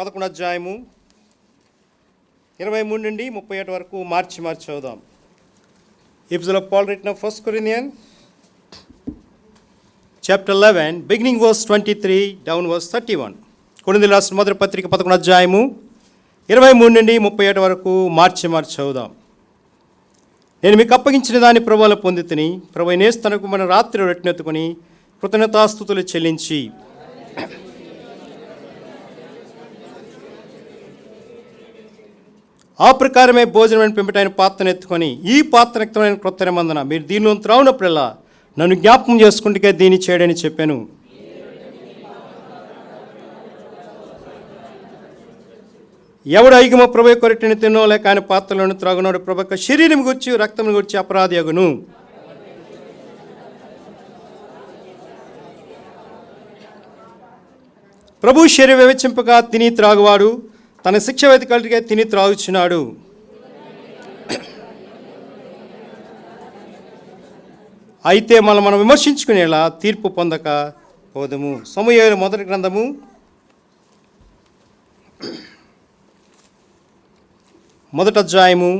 11 అధ్యాయము 23 నుండి 37 వరకు మార్చి చదువుదాం. Epistle of Paul written of 1 Corinthians chapter 11 beginning verse 23 down verse 31. కొరింథీయులకు రాసిన మొదటి పత్రిక 11 అధ్యాయము 23 నుండి 37 వరకు మార్చి చదువుదాం. నేను మీకు అప్పగించిన దాన్ని ప్రభువులో పొందితిని, ప్రభువైన యేసు తనకు మన రాత్రి రొట్టెనెత్తుకొని కృతజ్ఞతాస్తుతులు చెల్లించి ఆ ప్రకారమే భోజనం పెంపటి ఆయన పాత్రను ఎత్తుకొని, ఈ పాత్ర రక్తమైన క్రొత్త నిబంధన, మీరు దీనిలో త్రావునప్పుడల్లా నన్ను జ్ఞాపకం చేసుకుంటే దీన్ని చేయడని చెప్పాను. ఎవడు ఐగుమ ప్రభు యొక్క రొట్టెని తిన్నో లేక ఆయన పాత్రలను త్రాగునాడు ప్రభు యొక్క శరీరం గురించి రక్తం గురించి అపరాధి అగును. ప్రభు శరీరం వివేచింపగా తిని త్రాగువాడు తన శిక్ష వెతికలిగా తిని త్రాగుచున్నాడు. అయితే మనం విమర్శించుకునేలా తీర్పు పొందక పోదము. సమూయేలు మొదటి గ్రంథము 1 అధ్యాయము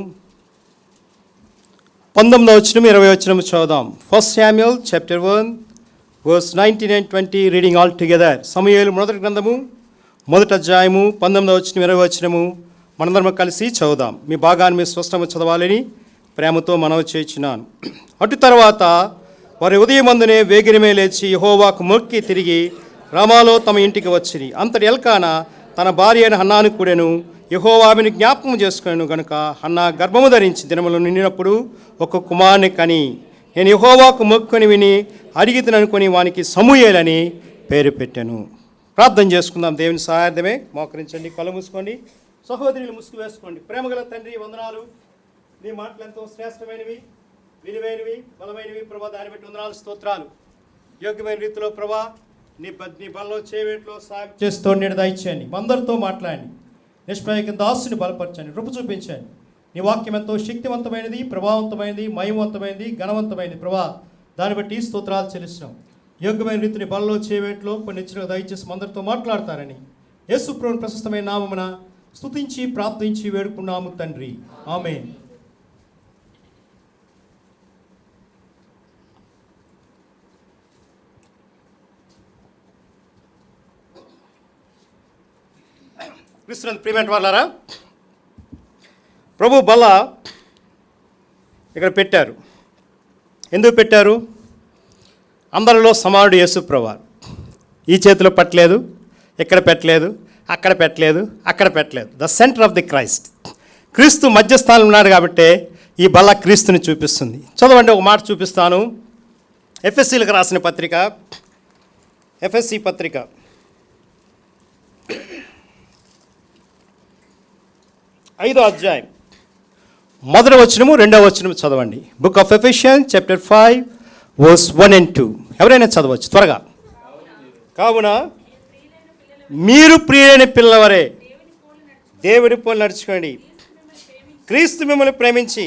19వ వచనం 20వ వచనం చదువుదాం. 1 Samuel chapter 1 verse 19 and 20 reading all together. సమూయేలు మొదటి గ్రంథము 1వ అధ్యాయము 19వ వచనం 20వ వచనము మనందరం కలిసి చదువుదాం. మీ భాగాన్ని మీ స్పష్టంగా చదవాలని ప్రేమతో మనవి చేయించున్నాను. అటు తర్వాత వారి ఉదయమందునే వేగిరమే లేచి యెహోవాకు మొక్కి తిరిగి రామాలో తమ ఇంటికి వచ్చిరి. అంతటి ఎల్కానా తన భార్య అయిన హన్నాను కూడాను యెహోవా ఆమెను జ్ఞాపకం చేసుకున్నాను గనుక హన్నా గర్భము ధరించి దినములు నిండినప్పుడు ఒక కుమారుని కని, నేను యెహోవాకు మొక్కుని విని అడిగితననుకొని వానికి సమూయేలని పేరు పెట్టాను. ప్రార్థన చేసుకుందాం. దేవుని సహాయార్థమే మోకరించండి, కళ్ళు మూసుకోండి, సహోదరులు ముసుగు వేసుకోండి. ప్రేమగల తండ్రి, వందనాలు. నీ మాటలు ఎంతో శ్రేష్టమైనవి, విలువైనవి, బలమైనవి ప్రభా. దాన్ని బట్టి వందనాలు, స్తోత్రాలు. యోగ్యమైన రీతిలో ప్రభా నీ బలలో చేవేట్లో సాయం చేస్తూ నేను దయచేయండి. అందరితో మాట్లాడండి, నిష్ప్రయోగ దాసుని బలపరచండి, రూపు చూపించండి. నీ వాక్యం ఎంతో శక్తివంతమైనది, ప్రభావవంతమైనది, మహిమవంతమైనది, ఘనవంతమైనది ప్రభా. దాన్ని బట్టి స్తోత్రాలు చెల్లిస్తున్నాం. యోగ్యమైన రీతిని బలలో చేవేట్లో కొన్ని ఇచ్చిన దయచేసి అందరితో మాట్లాడతారని యేసు ప్రభువు ప్రశస్తమైన నామమున స్తుతించి ప్రార్థించి వేడుకున్నాము తండ్రి, ఆమేన్. క్రీస్తునందు ప్రియమైన వాళ్ళారా, ప్రభు బల్ల ఇక్కడ పెట్టారు. ఎందుకు పెట్టారు? అందరిలో సమానుడు యేసు ప్రభువారు. ఈ చేతిలో పట్టలేదు, ఇక్కడ పెట్టలేదు, అక్కడ పెట్టలేదు, అక్కడ పెట్టలేదు. The centre of the Christ. క్రీస్తు మధ్యస్థానంలో ఉన్నాడు కాబట్టి ఈ బల్ల క్రీస్తుని చూపిస్తుంది. చదవండి, ఒక మాట చూపిస్తాను. ఎఫ్ఎస్సీలకు రాసిన పత్రిక, ఎఫ్ఎస్సీ పత్రిక 5వ అధ్యాయం 1వ వచనము 2వ వచనము చదవండి. Book of Ephesians chapter 5 verse 1 and 2. ఎవరైనా చదవచ్చు త్వరగా. కావున మీరు ప్రియులైన పిల్లవరే దేవుడి పోలి నడుచుకోండి. క్రీస్తు మిమ్మల్ని ప్రేమించి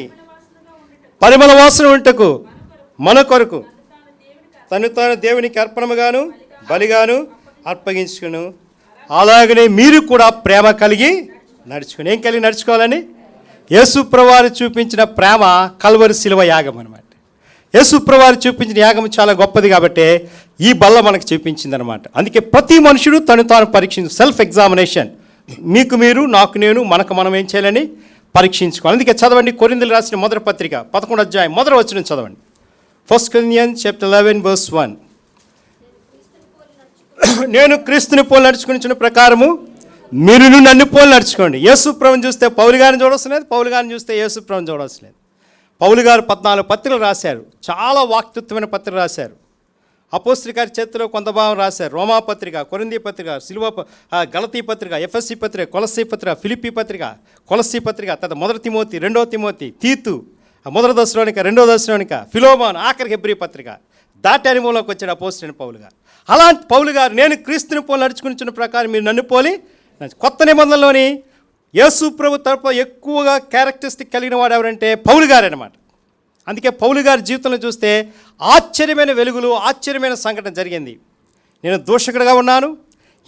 పరిమళ వాసన ఉంటకు మన కొరకు తాను దేవునికి అర్పణముగాను బలిగాను అర్పగించుకును. అలాగనే మీరు కూడా ప్రేమ కలిగి నడుచుకుని. ఏం కలిగి నడుచుకోవాలని? యేసు ప్రభువారు చూపించిన ప్రేమ కల్వరి శిలువ యాగం అనమాట. యేసు ప్రభువారు చూపించిన యాగం చాలా గొప్పది కాబట్టి ఈ బల్ల మనకు చూపించింది అనమాట. అందుకే ప్రతి మనుషుడు తను తాను పరీక్షించు, సెల్ఫ్ ఎగ్జామినేషన్. మీకు మీరు, నాకు నేను, మనకు మనం ఏం చేయాలని పరీక్షించుకోవాలి. అందుకే చదవండి, కొరింథీయులకు రాసిన మొదటి పత్రిక 11వ అధ్యాయం 1వ వచనం చదవండి. 1 Corinthians chapter 11 verse 1. నేను క్రీస్తుని పోలి నడుచుకుని ప్రకారము మీరు నన్ను పోలి నడుచుకోండి. యేసు ప్రభువుని చూస్తే పౌలు గారిని చూడవలసిన లేదు, పౌలు గారిని చూస్తే యేసు ప్రభువుని చూడవలసిన లేదు. పౌలు గారు 14 పత్రికలు రాశారు, చాలా వాక్తత్వమైన పత్రికలు రాశారు. అపోస్తలుల గారి చేతిలో కొంత భాగం రాశారు. రోమా పత్రిక, కొరింథీ పత్రిక, గలతీ పత్రిక, ఎఫెసీ పత్రిక, కొలస్సీ పత్రిక, ఫిలిప్పీ పత్రిక, కొలస్సీ పత్రిక, తర్వాత 1 తిమోతి, 2 తిమోతి, తీతు, 1 దశలోనిక, 2 దశలోనిక, ఫిలోమోను, ఆఖరికి హెబ్రీ పత్రిక. దాటి అనుభవంలోకి వచ్చాడు అపోస్తలుడైన పౌలు గారు. అలాంటి పౌలు గారు నేను క్రీస్తుని పోలి నడుచుకుని ప్రకారం మీరు నన్ను పోలి. కొత్త నిబంధనలోని యేసు ప్రభు తరపున ఎక్కువగా క్యారెక్టరిస్టిక్ కలిగిన వాడు ఎవరంటే పౌలు గారు అనమాట. అందుకే పౌలు గారి జీవితంలో చూస్తే ఆశ్చర్యమైన వెలుగులు, ఆశ్చర్యమైన సంఘటన జరిగింది. నేను దూషకుడిగా ఉన్నాను,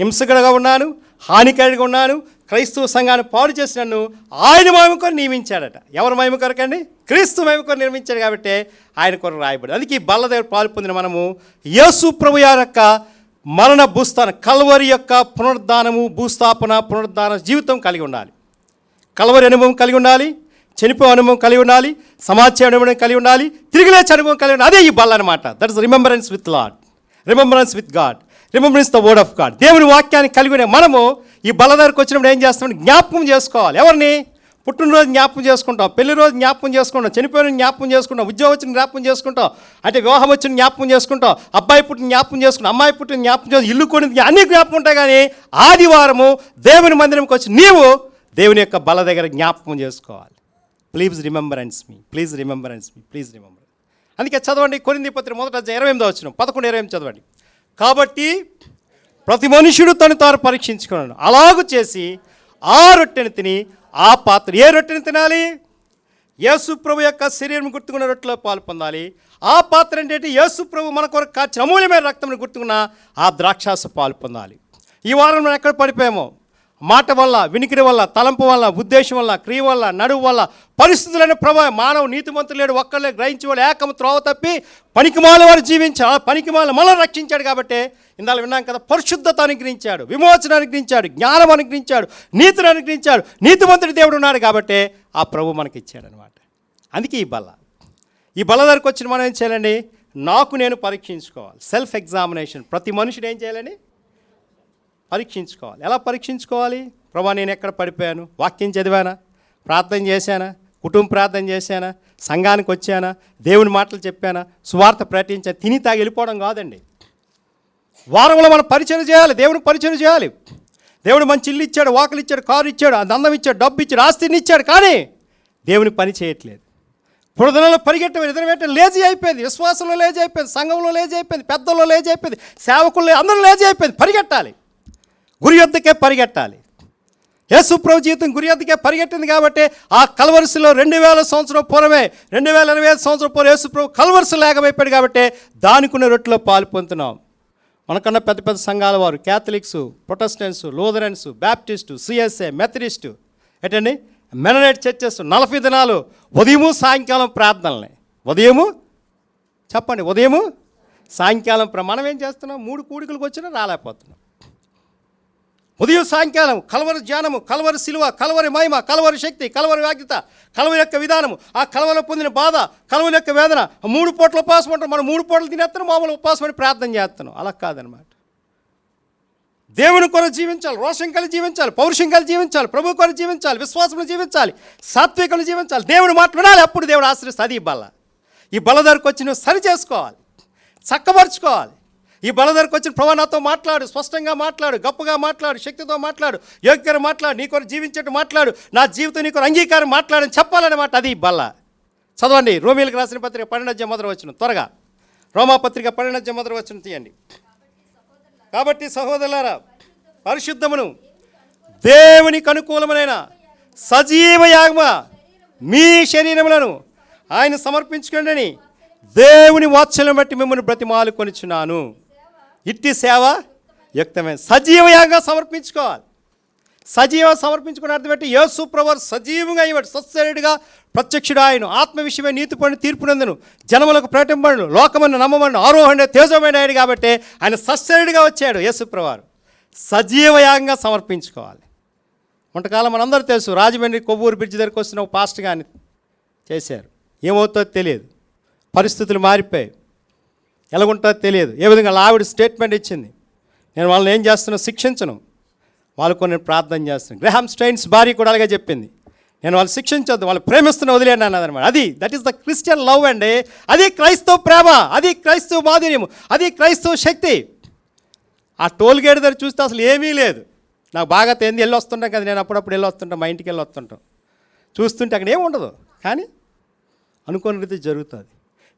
హింసకుడిగా ఉన్నాను, హానికరంగా ఉన్నాను, క్రైస్తవ సంఘాన్ని పాడు చేసి నన్ను ఆయన మహిమ కొరకు నియమించాడట. ఎవరు మహిమ కొరకండి? క్రీస్తు మహిమ కొరకు నిర్మించాడు కాబట్టి ఆయన కొరకు రాయబడి. అందుకే ఈ బల్ల దగ్గర పాలు పొందిన మనము యేసు ప్రభు యొక్క మరణ భూస్థానం, కల్వరి యొక్క పునరుద్ధానము, భూస్థాపన, పునరుద్ధాన జీవితం కలిగి ఉండాలి. కల్వరి అనుభవం కలిగి ఉండాలి, చనిపోయే అనుభవం కలిగి ఉండాలి, సమాచార అనుభవం కలిగి ఉండాలి, తిరిగి లేచే అనుభవం కలిగి ఉండాలి. అదే ఈ బల్ల అనమాట. That is remembrance with lord, remembrance with God, remembrance the word of God. దేవుని వాక్యాన్ని కలిగి ఉండే మనము ఈ బల్ల దగ్గరకు వచ్చినప్పుడు ఏం చేస్తామంటే జ్ఞాపకం చేసుకోవాలి. ఎవరిని? పుట్టినరోజు జ్ఞాపకం చేసుకుంటాం, పెళ్లి రోజు జ్ఞాపకం చేసుకుంటాం, చనిపోయిన జ్ఞాపకం చేసుకుంటాం, ఉద్యోగం వచ్చిన జ్ఞాపకం చేసుకుంటాం, అంటే వివాహం వచ్చిన జ్ఞాపకం చేసుకుంటాం, అబ్బాయి పుట్టిన జ్ఞాపకం చేసుకుంటాం, అమ్మాయి పుట్టిన జ్ఞాపకం చేసుకుంటాం, ఇల్లు కొనింది అన్ని జ్ఞాపకం ఉంటాయి. కానీ ఆదివారము దేవుని మందిరంకి వచ్చి నీవు దేవుని యొక్క బల్ల దగ్గర జ్ఞాపకం చేసుకోవాలి. Please remembrance me, please remembrance me, please remember. అందుకే చదవండి కొరింథీ పత్రిక 1:28 11:20 చదవండి. కాబట్టి ప్రతి మనుషుడు తను తాను పరీక్షించుకున్నాను, అలాగూ చేసి ఆ రొట్టెని తిని ఆ పాత్ర, ఏ రొట్టెని తినాలి? యేసు ప్రభు యొక్క శరీరం గుర్తుకున్న రొట్టెలో పాలు పొందాలి. ఆ పాత్ర ఏంటంటే యేసు ప్రభు మన కొరకు కాచిన అమూల్యమైన రక్తం గుర్తుకున్న ఆ ద్రాక్షాస పాలు పొందాలి. ఈ వారం మనం ఎక్కడ పడిపోయామో, మాట వల్ల, వినికిడి వల్ల, తలంపు వల్ల, ఉద్దేశం వల్ల, క్రియ వల్ల, నడువు వల్ల, పరిస్థితులైన ప్రభావం, మానవ నీతిమంతులు లేడు, ఒక్కళ్ళే గ్రహించి వాళ్ళు ఏకము త్రోవ తప్పి పనికిమాల వారు జీవించారు. పనికిమాల మనల్ని రక్షించాడు కాబట్టి ఇందాక విన్నాం కదా, పరిశుద్ధత అనుగ్రహించాడు, విమోచన అనుగ్రహించాడు, జ్ఞానం అనుగ్రహించాడు, నీతిని అనుగ్రహించాడు, నీతిమంతుడి దేవుడు ఉన్నాడు కాబట్టి ఆ ప్రభు మనకి ఇచ్చాడు అనమాట. అందుకే ఈ బల్ల దగ్గరకు వచ్చిన మనం ఏం చేయాలండి? నాకు నేను పరీక్షించుకోవాలి. Self examination. ప్రతి మనుషుడు ఏం చేయాలని? పరీక్షించుకోవాలి. ఎలా పరీక్షించుకోవాలి? ప్రభా నేను ఎక్కడ పడిపోయాను? వాక్యం చదివానా? ప్రార్థన చేశానా? కుటుంబ ప్రార్థన చేశానా? సంఘానికి వచ్చానా? దేవుని మాటలు చెప్పానా? సువార్త ప్రకటించాను. తిని తాగి వెళ్ళిపోవడం కాదండి. వారంలో మనం పరిచయం చేయాలి, దేవునికి పరిచయం చేయాలి. దేవుడు మంచి ఇల్లు ఇచ్చాడు, వాకులు ఇచ్చాడు, కారు ఇచ్చాడు, అందం ఇచ్చాడు, డబ్బు ఇచ్చాడు, ఆస్తిని ఇచ్చాడు, కానీ దేవుని పని చేయట్లేదు. పురదలలో పరిగెట్టడం, ఎదురు పెట్టడం లేజీ అయిపోయింది. విశ్వాసంలో లేజీ అయిపోయింది, సంఘంలో లేజీ అయిపోయింది, పెద్దల్లో లేజీ అయిపోయింది, సేవకుల్లో అందరూ లేజీ అయిపోయింది. పరిగెట్టాలి, గురి యొద్దకే పరిగెట్టాలి. యేసు ప్రభు జీవితం గురి యొద్దకే పరిగెట్టింది కాబట్టి ఆ కల్వరిసిలో 2000 సంవత్సరం పూర్వమే, 2025 సంవత్సరం పూర్వం యేసు ప్రభు కల్వరిసి లేకమైపోయాడు కాబట్టి దానికున్న రొట్టెలో పాలు పొందుతున్నాం. మనకన్నా పెద్ద పెద్ద సంఘాల వారు, Catholics, Protestants, Lutherans, Baptist, CSA, Methodist, ఏంటండి మెననైట్ చర్చెస్ 40 దినాలు ఉదయము సాయంకాలం ప్రార్థనలే. ఉదయము చెప్పండి, ఉదయము సాయంకాలం మనం ఏం చేస్తున్నాం? 3 కూడికలకు వచ్చినా రాలేకపోతున్నాం. ఉదయం సాయంకాలం కలవరి ధ్యానము, కలవరి శిలువ, కలవరి మహిమ, కలవరి శక్తి, కలవరి వాగ్యత, కలవరి యొక్క విధానము, ఆ కలవలో పొందిన బాధ, కలవరి యొక్క వేదన, 3 పూటలు ఉపవాసం ఉంటాం. మనం 3 పూటలు తినేస్తున్నాం, మామూలు ఉపవాసం అని ప్రార్థన చేస్తున్నాం. అలా కాదనమాట. దేవుని కొరకు జీవించాలి, రోషం కలిగి జీవించాలి, పౌరుషం కలిగి జీవించాలి, ప్రభు కొరకు జీవించాలి, విశ్వాసంలో జీవించాలి, సాత్వికలు జీవించాలి, దేవుని మాట వినాలి. అప్పుడు దేవుడు ఆశ్రయిస్తుంది. అది ఈ బల్ల. ఈ బల్ల దగ్గరకు వచ్చి నువ్వు సరి చేసుకోవాలి, చక్కబరుచుకోవాలి. ఈ బల్ల దగ్గరకు వచ్చిన ప్రభు నాతో మాట్లాడు, స్పష్టంగా మాట్లాడు, గొప్పగా మాట్లాడు, శక్తితో మాట్లాడు, యోగ్యంగా మాట్లాడు, నీ కొరకు జీవించేట్టు మాట్లాడు, నా జీవితం నీ కొరకు అంగీకారం మాట్లాడని చెప్పాలన్నమాట. అది ఈ బల్ల. చదవండి రోమీయులకు రాసిన పత్రిక 12:1 త్వరగా. రోమా పత్రిక 12:1 తీయండి. కాబట్టి సహోదరులారా, పరిశుద్ధమును దేవునికి అనుకూలమైన సజీవ యాగమ మీ శరీరములను ఆయన సమర్పించుకోండి, దేవుని వాత్సల్యం బట్టి మిమ్మల్ని బ్రతిమాలు కొనిచున్నాను. ఇట్టి సేవ యుక్తమైన సజీవ యాగంగా సమర్పించుకోవాలి. సజీవ సమర్పించుకునే అర్థం బట్టి యేసు ప్రభువు సజీవంగా అయ్యాడు, సత్సరుడిగా ప్రత్యక్షుడు. ఆయన ఆత్మ విషయమే నీతి పడిన తీర్పునందును జనములకు ప్రకటింపబడును, లోకమని నమ్మమని ఆరోహణ తేజమైన ఆయన కాబట్టి ఆయన సత్సరుడిగా వచ్చాడు. యేసు ప్రభువు సజీవ యాగంగా సమర్పించుకోవాలి. కొంతకాలం మనందరూ తెలుసు, రాజమండ్రి కొవ్వూరు బ్రిడ్జ్ దగ్గరకు వచ్చిన ఒక పాస్టర్ గారిని చేశారు. ఏమవుతుందో తెలియదు, పరిస్థితులు మారిపోయాయి, ఎలాగుంటుందో తెలియదు. ఏ విధంగా ఆవిడ స్టేట్మెంట్ ఇచ్చింది, నేను వాళ్ళని ఏం చేస్తున్నా, శిక్షించను, వాళ్ళు కొన్ని ప్రార్థన చేస్తున్నాను. గ్రహాం స్టైన్స్ భార్య కూడా అలాగే చెప్పింది, నేను వాళ్ళు శిక్షించొద్దు, వాళ్ళు ప్రేమిస్తున్న వదిలేండి అన్నదనమాట. That is the Christian love అండి. అది క్రైస్తవ ప్రేమ, అది క్రైస్తవ మాధుర్యము, అది క్రైస్తవ శక్తి. ఆ టోల్ గేట్ దగ్గర చూస్తే అసలు ఏమీ లేదు. నాకు బాగా తెలియదు, వెళ్ళి వస్తుంటాం కదా, నేను అప్పుడప్పుడు వెళ్ళి వస్తుంటాం, మా ఇంటికి వెళ్ళి వస్తుంటాం. చూస్తుంటే అక్కడ ఏమి ఉండదు, కానీ అనుకోని రీతి జరుగుతుంది.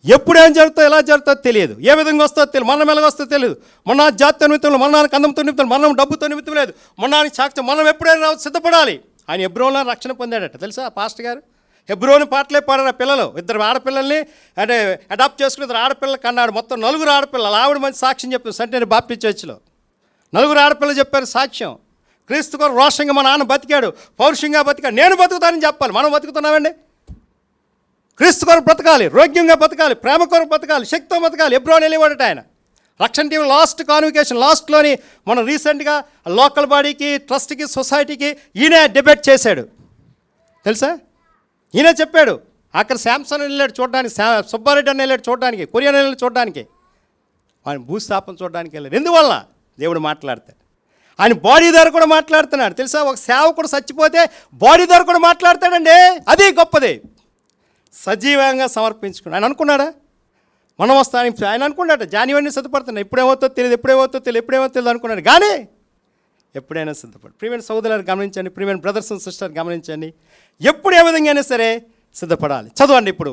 ఎప్పుడేం జరుగుతుందో, ఎలా జరుగుతుందో తెలియదు, ఏ విధంగా వస్తుందో తెలియదు, మనం ఎలాగొస్తుందో తెలియదు. మన జాతితో నిమిత్తం, మన్నానికి అందంతో నిమిత్తం, మనం డబ్బుతో నిమిత్తం లేదు, మన్నానికి సాక్ష్యం, మనం ఎప్పుడైనా సిద్ధపడాలి. ఆయన హెబ్రోన్లో రక్షణ పొందాడట, తెలుసా పాస్టర్ గారు? హెబ్రోని పాటలే పాడారు. ఆ పిల్లలు 2 ఆడపిల్లల్ని అంటే అడాప్ట్ చేసుకుని 2 ఆడపిల్లలు కన్నాడు. మొత్తం 4 ఆడపిల్లలు. ఆవిడ మంచి సాక్ష్యం చెప్పింది సెంటరీ బాప్టిస్ట్ చర్చిలో. 4 ఆడపిల్లలు చెప్పారు సాక్ష్యం. క్రీస్తు కొరకు రోషంగా మా నాన్న బతికాడు, పౌరుషంగా బతికాడు, నేను బతుకుతానని చెప్పాలి. మనం బతుకుతున్నామండి? క్రీస్తు కొరకు బ్రతకాలి, రోగ్యంగా బతకాలి, ప్రేమ కొరకు బతకాలి, శక్తితో బతకాలి. ఎబ్రోన్ వెళ్ళేవాడట ఆయన. రక్షణ టీం లాస్ట్ కాన్వికేషన్ లాస్ట్లోని మనం రీసెంట్గా లోకల్ బాడీకి, ట్రస్ట్కి, సొసైటీకి ఈయన డిబేట్ చేశాడు తెలుసా. ఈయన చెప్పాడు. అక్కడ శాంసన్ వెళ్ళాడు చూడడానికి, సుబ్బారెడ్డి అని వెళ్ళాడు చూడడానికి, కొరియన్ వెళ్ళాడు చూడడానికి, ఆయన భూస్థాపన చూడడానికి వెళ్ళాడు. ఎందువల్ల? దేవుడు మాట్లాడతాడు. ఆయన బాడీ ద్వారా కూడా మాట్లాడుతున్నాడు తెలుసా. ఒక సేవకుడు చచ్చిపోతే బాడీ ద్వారా కూడా మాట్లాడతాడండి. అది గొప్పది. సజీవంగా సమర్పించుకున్నాడు. ఆయన అనుకున్నాడా మనం వస్తాను? ఆయన అనుకున్నాడు జాన్యువరిని సిద్ధపడుతున్నా, ఎప్పుడేమవుతో తెలియదు, ఎప్పుడేమో తెలియదు అనుకున్నాడు. కానీ ఎప్పుడైనా సిద్ధపడు. ప్రియమైన సోదరులు గమనించండి, ప్రియమైన బ్రదర్స్ అండ్ సిస్టర్ గమనించండి, ఎప్పుడు ఏ విధంగా అయినా సరే సిద్ధపడాలి. చదవండి ఇప్పుడు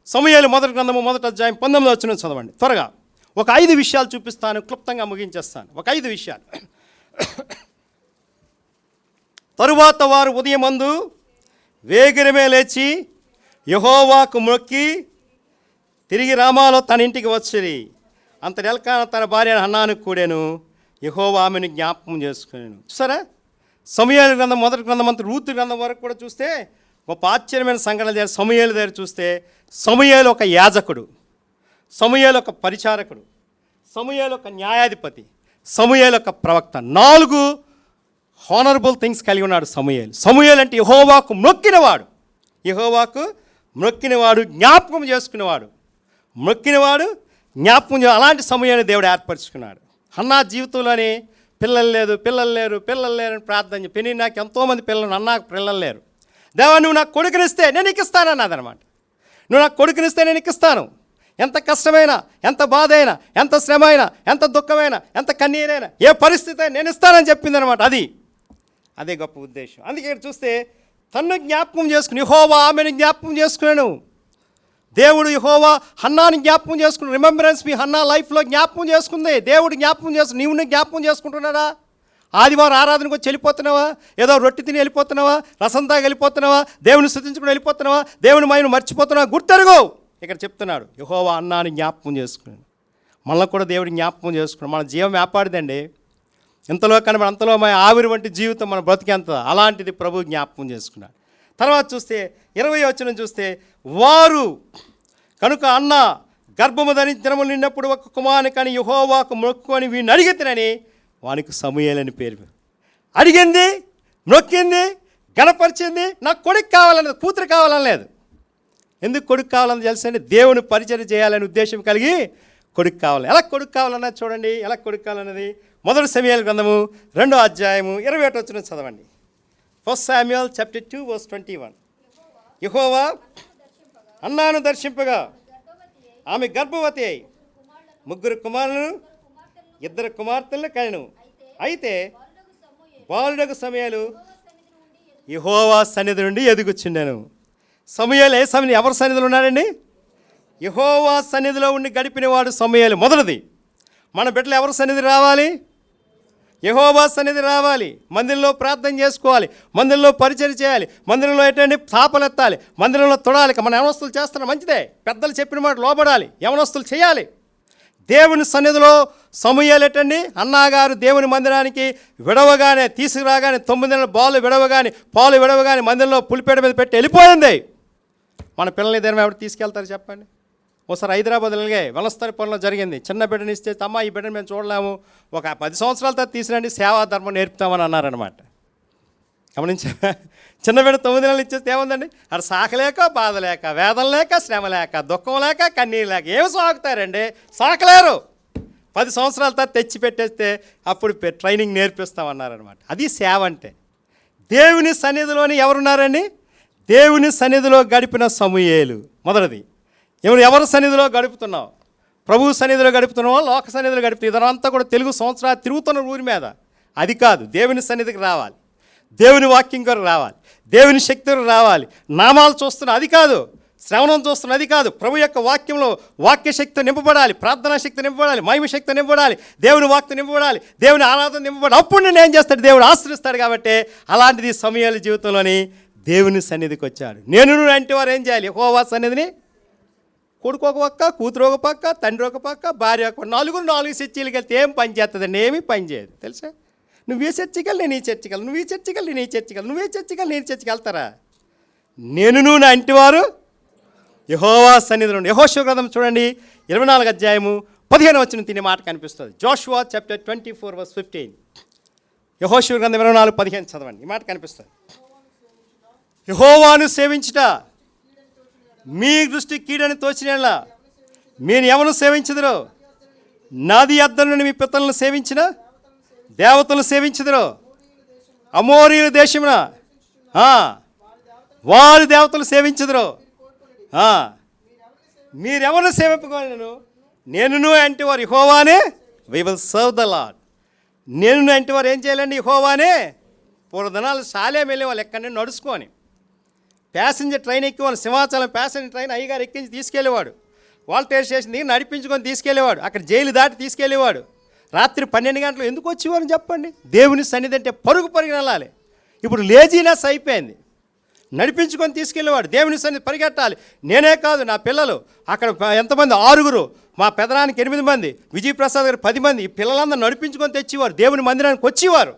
సమూయేలు మొదటి గ్రంథము 1వ అధ్యాయం 19వ వచనం చదవండి త్వరగా. ఒక 5 విషయాలు చూపిస్తాను, క్లుప్తంగా ముగించేస్తాను. ఒక 5 విషయాలు. తరువాత వారు ఉదయమందు వేగిరమే లేచి యెహోవాకు మొక్కి తిరిగి రామాలో తన ఇంటికి వచ్చిరి. అంతటి ఎల్కానా తన భార్య హన్నాను కూడాను, యెహోవా ఆమెను జ్ఞాపకం చేసుకున్నాను. చూసారా, సమూయేలు గ్రంథం మొదటి గ్రంథం అంతా రూతు గ్రంథం వరకు కూడా చూస్తే గొప్ప ఆశ్చర్యమైన సంఘటన దగ్గర సమూయేలు దగ్గర చూస్తే సమూయేలు ఒక యాజకుడు, సమూయేలు ఒక పరిచారకుడు, సమూయేలు ఒక న్యాయాధిపతి, సమూయేలు ఒక ప్రవక్త. 4 హానరబుల్ థింగ్స్ కలిగి ఉన్నాడు సమూయేలు. సమూయేలు అంటే యెహోవాకు మొక్కినవాడు, యెహోవాకు మొక్కినవాడు, జ్ఞాపకం చేసుకునేవాడు, మొక్కినవాడు జ్ఞాపకం. అలాంటి సమూయేలు దేవుడు ఏర్పరచుకున్నాడు. హన్నా జీవితంలోని పిల్లలు లేరు అని ప్రార్థన. పెని నాకు ఎంతోమంది పిల్లలు, అన్నాకు పిల్లలు లేరు. దేవా నువ్వు నాకు కొడుకునిస్తే నేను నీకు ఇస్తాను అన్నదనమాట. నువ్వు నాకు కొడుకునిస్తే నేను నీకు ఇస్తాను. ఎంత కష్టమైనా, ఎంత బాధ అయినా, ఎంత శ్రమ అయినా, ఎంత దుఃఖమైనా, ఎంత కన్నీరైనా, ఏ పరిస్థితి అయినా నేను ఇస్తానని చెప్పింది అనమాట. అదే గొప్ప ఉద్దేశం. అందుకే ఇక్కడ చూస్తే తన్ను జ్ఞాపకం చేసుకుని యెహోవా ఆమెను జ్ఞాపకం చేసుకున్నాను. దేవుడు యెహోవా హన్నాని జ్ఞాపకం చేసుకున్నాడు. రిమెంబరెన్స్ మీ హన్నా లైఫ్లో జ్ఞాపకం చేసుకుంది. దేవుడు జ్ఞాపకం చేసుకుని నీవు జ్ఞాపకం చేసుకుంటున్నాడా? ఆదివారం ఆరాధనకు వచ్చి వెళ్ళిపోతున్నావా? ఏదో రొట్టె తిని వెళ్ళిపోతున్నావా? రసం తాగి వెళ్ళిపోతున్నావా? దేవుని స్తుతించుకుని వెళ్ళిపోతున్నావా? దేవుని మైను మర్చిపోతున్నావా? గుర్తెరుగు. ఇక్కడ చెప్తున్నాడు యెహోవా అన్నాని జ్ఞాపకం చేసుకున్నాడు. మనల్ని కూడా దేవుడి జ్ఞాపకం చేసుకున్నాడు. మన జీవం వ్యాపారిదండి. ఇంతలో కనబడి అంతలో మన ఆవిరి వంటి జీవితం మన బ్రతికేంత, అలాంటిది ప్రభు జ్ఞాపకం చేసుకున్నాడు. తర్వాత చూస్తే 20వ వచనం చూస్తే వారు కనుక అన్న గర్భము ధరించడము నిన్నప్పుడు ఒక కుమారుని కానీ యెహోవాకు మొక్కుకొని వీడిని అడిగితేనని వానికి సమూయేలు అని పేరు. అడిగింది, మొక్కింది, గణపరిచింది. నాకు కొడుకు కావాలన్నది, కూతురు కావాలని లేదు. ఎందుకు కొడుకు కావాలని తెలుసా అండి? దేవుని పరిచయం చేయాలనే ఉద్దేశం కలిగి కొడుకు కావాలి. ఎలా కొడుకు కావాలన్నది చూడండి. ఎలా కొడుకు కావాలన్నది 1 సమూయేలు గ్రంథము 2వ అధ్యాయము 21వ వచనం చదవండి. 1 Samuel chapter 2 verse 21. యెహోవా అన్నాను దర్శింపగా ఆమె గర్భవతి అయి 3 కుమారులను 2 కుమార్తెలను కనెను. అయితే బాలుడగు సమూయేలు యెహోవా సన్నిధి నుండి ఎదుగుచుండెను. సమూయేలు ఏ సన్నిధి, ఎవరి సన్నిధిలో ఉన్నాడండి? యెహోవా సన్నిధిలో ఉండి గడిపినవాడు సమూయేలు. మొదటిది, మన బిడ్డలు ఎవరి సన్నిధి రావాలి? యెహోవా సన్నిధి రావాలి. మందిరంలో ప్రార్థన చేసుకోవాలి, మందిరంలో పరిచయం చేయాలి, మందిరంలో ఏంటంటే తాపలెత్తాలి, మందిరంలో తొడాలి. మన యవనస్తులు చేస్తున్న మంచిదే, పెద్దలు చెప్పిన మాట లోబడాలి, యవనస్తులు చేయాలి. దేవుని సన్నిధిలో సమూయేలు ఏంటండి, అన్నగారు దేవుని మందిరానికి విడవగానే, తీసుకురాగానే 9 నెలల పాలు విడవగానే మందిరంలో పులిపేట మీద పెట్టి వెళ్ళిపోయింది. మన పిల్లల్ని దేని ఎవరు తీసుకెళ్తారు చెప్పండి? ఒకసారి హైదరాబాద్ వెళ్ళగే వెలస్తరి పనులు జరిగింది. చిన్న బిడ్డని ఇస్తే తమ్మ ఈ బిడ్డని మేము చూడలేము, ఒక 10 సంవత్సరాల తర్వాత తీసుకురండి, సేవా ధర్మం నేర్పుతామని అన్నారనమాట. గమనించా? చిన్న బిడ్డ 9 నెలలు ఇచ్చేస్తే ఏముందండి? అక్కడ సాకలేక, బాధ లేక, వేదన లేక, శ్రమ లేక, దుఃఖం లేక, కన్నీరు లేక ఏమి సాకుతారండి? సాకలేరు. 10 సంవత్సరాల తర్వాత తెచ్చి పెట్టేస్తే అప్పుడు ట్రైనింగ్ నేర్పిస్తామన్నారనమాట. అది సేవ అంటే. దేవుని సన్నిధిలోని ఎవరున్నారండి? దేవుని సన్నిధిలో గడిపిన సమూయేలు. మొదటిది, ఎవరి సన్నిధిలో గడుపుతున్నావు? ప్రభు సన్నిధిలో గడుపుతున్నావా, లోక సన్నిధిలో గడుపుతున్నావు? ఇదంతా కూడా తెలుగు సంవత్సరాలు తిరుగుతున్న ఊరి మీద. అది కాదు, దేవుని సన్నిధికి రావాలి, దేవుని వాక్యం కొరకు రావాలి, దేవుని శక్తి కొరకు రావాలి. నామాలు చూస్తున్నా అది కాదు, శ్రవణం చూస్తున్నా అది కాదు. ప్రభు యొక్క వాక్యంలో వాక్య శక్తి నింపబడాలి, ప్రార్థనా శక్తి నింపబడాలి, మహిమ శక్తి నింపబడాలి, దేవుని వాక్యం నింపబడాలి, దేవుని ఆరాధన నింపబడాలి. అప్పుడు నేను ఏం చేస్తాడు? దేవుడు ఆశ్రయిస్తాడు. కాబట్టి అలాంటిది సమూయేలు జీవితంలోని దేవుని సన్నిధికి వచ్చాడు. నేను అంటే వారు ఏం చేయాలి? యెహోవా సన్నిధిని కొడుకు ఒక పక్క, కూతురు ఒక పక్క, తండ్రి ఒక పక్క, భార్య ఒక 4 చర్చీలకు వెళ్తే ఏం పని చేస్తుందండి? ఏమీ పని చేయదు తెలుసా. నువ్వే చర్చికి వెళ్ళి నేను ఈ చర్చికి వెళ్ళి, నువ్వు ఈ చర్చికి వెళ్ళి నేను ఈ చర్చికి వెళ్ళి, నువ్వే చర్చికి వెళ్ళి నేను ఈ చర్చికి వెళ్తారా? నేనును నా ఇంటివారు యెహోవా సన్నిధిలో ఉండి. యెహోషువ గ్రంథం చూడండి 24 అధ్యాయము 15 వచనం తినే మాట కనిపిస్తుంది. Joshua chapter 24:15. యెహోషువ గ్రంథం 24:15 చదవండి. ఈ మాట కనిపిస్తుంది. యెహోవాను సేవించుట మీ దృష్టి కీడని తోచినేలా మీరు ఎవరు సేవించుదురో, నది అద్దం నుండి మీ పితరులను సేవించిన దేవతలను సేవించుదురో, అమోరీయుల దేశమున వారి దేవతలు సేవించుదురో, మీరెవరు సేవింపగలను? నేనును అంటే వారు యెహోవానే, we will serve the lord. నేను అంటే వారు ఏం చేయాలండి? యెహోవానే. పూర్వదినాలు శాలేం వెళ్ళే వాళ్ళు ఎక్కడి నుండి నడుచుకొని ప్యాసింజర్ ట్రైన్ ఎక్కి వాళ్ళు సింహాచలం ప్యాసింజర్ ట్రైన్ అయ్యగారు ఎక్కించి తీసుకెళ్ళేవాడు. వాల్టేర్ స్టేషన్ దిగి నడిపించుకొని తీసుకెళ్ళేవాడు. అక్కడ జైలు దాటి తీసుకెళ్ళేవాడు. రాత్రి 12 గంటలు ఎందుకు వచ్చేవారు చెప్పండి? దేవుని సన్నిధి అంటే పరుగు వెళ్ళాలి. ఇప్పుడు లేజీనెస్ అయిపోయింది. నడిపించుకొని తీసుకెళ్ళేవాడు. దేవుని సన్నిధి పరిగెట్టాలి. నేనే కాదు, నా పిల్లలు అక్కడ ఎంతమంది 6, మా పెదనానికి 8 మంది, విజయప్రసాద్ గారు 10 మంది, ఈ పిల్లలందరూ నడిపించుకొని తెచ్చేవారు. దేవుని మందిరానికి వచ్చేవారు.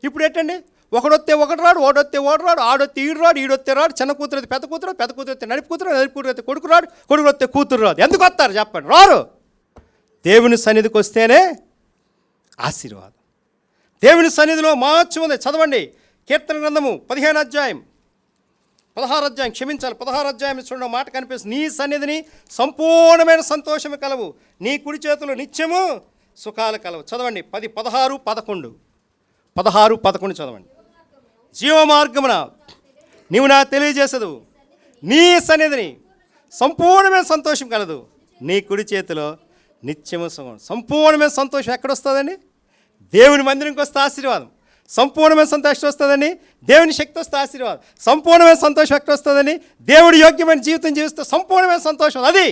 ఇప్పుడు ఏంటండి? ఒకడొత్తే ఒకడు రాడు, ఓడొత్తే ఓడు రాడు, ఆడొత్తే ఈడు రాడు, ఈడొత్తే రాడు, చిన్న కూతురు పెద్ద కూతురు, పెద్ద కూతురు నడిపి కూతురు, నడిపి కూతురు కొడుకు రాడు, కొడుకు వస్తే కూతురు రాదు. ఎందుకు వస్తారు చెప్పండి? రారు. దేవుని సన్నిధికి వస్తేనే ఆశీర్వాదం. దేవుని సన్నిధిలో మార్చి ఉంది. చదవండి కీర్తన గ్రంథము 16 అధ్యాయం 16 అధ్యాయం చూడండి, మాట కనిపిస్తుంది. నీ సన్నిధిని సంపూర్ణమైన సంతోషము కలవు, నీ కుడి చేతులు నిత్యము సుఖాలు కలవు. చదవండి 16 చదవండి. జీవమార్గమున నీవు నా తెలియజేసదు, నీ సన్నిధిని సంపూర్ణమైన సంతోషం కలదు, నీ కుడి చేతిలో నిత్యము సుఖం. సంపూర్ణమైన సంతోషం ఎక్కడొస్తుందండి? దేవుని మందిరంకి వస్తే ఆశీర్వాదం. సంపూర్ణమైన సంతోషం వస్తుందని దేవుని శక్తి వస్తే ఆశీర్వాదం. సంపూర్ణమైన సంతోషం ఎక్కడ వస్తుందని దేవుడి యోగ్యమైన జీవితం జీవిస్తే సంపూర్ణమైన సంతోషం. అది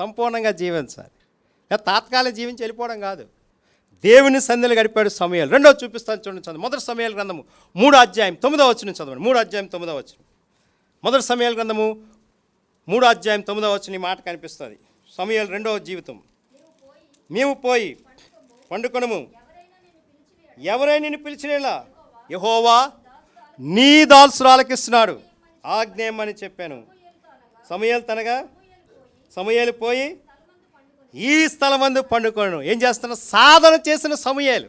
సంపూర్ణంగా జీవించాలి. తాత్కాలిక జీవించి వెళ్ళిపోవడం కాదు. దేవుని సన్నిధిలో గడిపాడు సమయాలు. రెండోది చూపిస్తాను చూడండి. చదువు మొదటి సమయాల గ్రంథము 3 అధ్యాయం 9వ వచనం చదవండి. 3 అధ్యాయం 9వ వచనం. మొదటి సమయాల గ్రంథము 3 అధ్యాయం 9వ వచనం. ఈ మాట కనిపిస్తుంది. సమయాలు రెండవ జీవితం. మేము పోయి పండుకొనము, ఎవరైనా నిన్ను పిలిచినేలా యెహోవా నీ దాసురాలకిస్తున్నాడు ఆజ్ఞేయమని చెప్పాను. సమూయేలు పోయి ఈ స్థలం మందు పండుకోను. ఏం చేస్తున్నా? సాధన చేసిన సమూయేలు.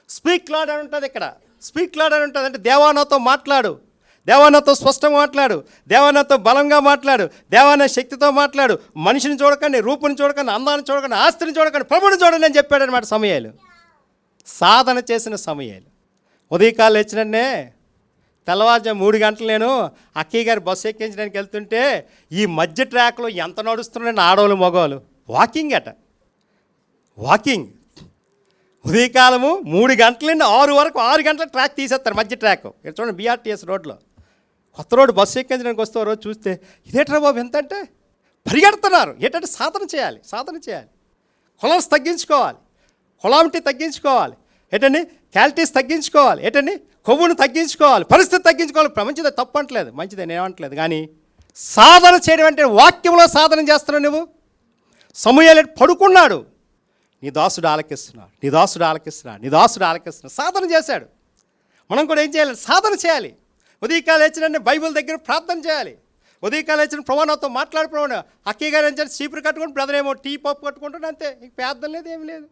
స్పీక్ లార్డ్ అని ఉంటుంది ఇక్కడ. స్పీక్ లార్డ్ అని ఉంటుంది అంటే దేవానాతో మాట్లాడు, దేవానాతో స్పష్టంగా మాట్లాడు, దేవానాతో బలంగా మాట్లాడు, దేవాన శక్తితో మాట్లాడు. మనిషిని చూడకండి, రూపుని చూడకండి, అందాన్ని చూడకండి, ఆస్తిని చూడకండి, ప్రభుని చూడండి అని చెప్పాడు అనమాట సమూయేలు. సాధన చేసిన సమూయేలు. ఉదయకాలు వచ్చినన్నే తెల్లవారుజాము 3 గంటలు నేను అక్కయ్య గారి బస్సు ఎక్కించడానికి వెళ్తుంటే ఈ మధ్య ట్రాక్లో ఎంత నడుస్తున్నారండి ఆడవాళ్ళు మగవాళ్ళు. వాకింగ్ ఉదయకాలము 3 గంటల నుండి 6 వరకు 6 గంటల ట్రాక్ తీసేస్తారు మధ్య ట్రాక్. ఇక్కడ చూడండి బీఆర్టీఎస్ రోడ్లో కొత్త రోడ్డు బస్సు ఎక్కించడానికి వస్తే రోజు చూస్తే ఇదేట్రా బాబు ఎంత అంటే పరిగెడుతున్నారు. ఏంటంటే సాధన చేయాలి. కొలమ్స్ తగ్గించుకోవాలి, కొలామిటీ తగ్గించుకోవాలి, ఏంటండి క్యాలిటీస్ తగ్గించుకోవాలి, ఏంటండి కొవ్వును తగ్గించుకోవాలి, పరిస్థితి తగ్గించుకోవాలి. మంచిదే, తప్పు అంటలేదు, మంచిదే, నేను ఏమంటలేదు. కానీ సాధన చేయడం అంటే వాక్యంలో సాధన చేస్తున్నావు నువ్వు. సమూయేలు పడుకున్నాడు, నీ దాసుడు ఆలకిస్తున్నాడు. సాధన చేశాడు. మనం కూడా ఏం చేయాలి? సాధన చేయాలి. ఉదయకాలు వచ్చిన బైబిల్ దగ్గర ప్రార్థన చేయాలి. ఉదయకాలు వచ్చిన ప్రమాణంతో మాట్లాడు. ప్రమాణ అక్కయ్య గారు ఏం చేయాలి? చీపురు కట్టుకొని, బ్రదర్ ఏమో టీ పప్పు కట్టుకుంటాడు, అంతే. ఇంక ప్రార్థన లేదు, ఏమి లేదు.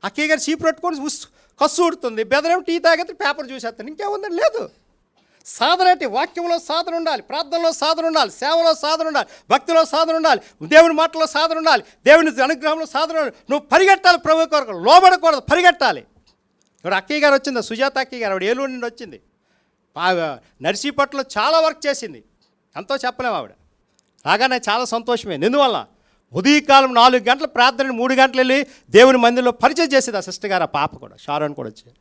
అక్కయ్య గారు చీపురు కట్టుకొని కస్సు ఉడుతుంది, బెదరేమో టీ తాగితే పేపర్ చూసేస్తాను, ఇంకేముందని లేదు. సాధన అంటే వాక్యంలో సాధన ఉండాలి, ప్రార్థనలో సాధన ఉండాలి, సేవలో సాధన ఉండాలి, భక్తిలో సాధన ఉండాలి, దేవుని మాటలో సాధన ఉండాలి, దేవుని అనుగ్రహంలో సాధన ఉండాలి. నువ్వు పరిగెట్టాలి, ప్రభు కొరకు లోబడకూడదు, పరిగెట్టాలి. ఇప్పుడు అక్కయ్య గారు వచ్చింది, సుజాత అక్కయ్య గారు, ఆవిడ ఏలూరు నుండి వచ్చింది. నర్సీపట్నంలో చాలా వర్క్ చేసింది, ఎంతో చెప్పలేము. ఆవిడ రాగానే చాలా సంతోషమైంది. ఎందువల్ల? ఉదయకాలం 4 గంటల ప్రార్థన 3 గంటలు వెళ్ళి దేవుని మందిరంలో పరిచయం చేసేది ఆ సిస్టర్ గారు. ఆ పాప కూడా, షారోన్ కూడా వచ్చారు.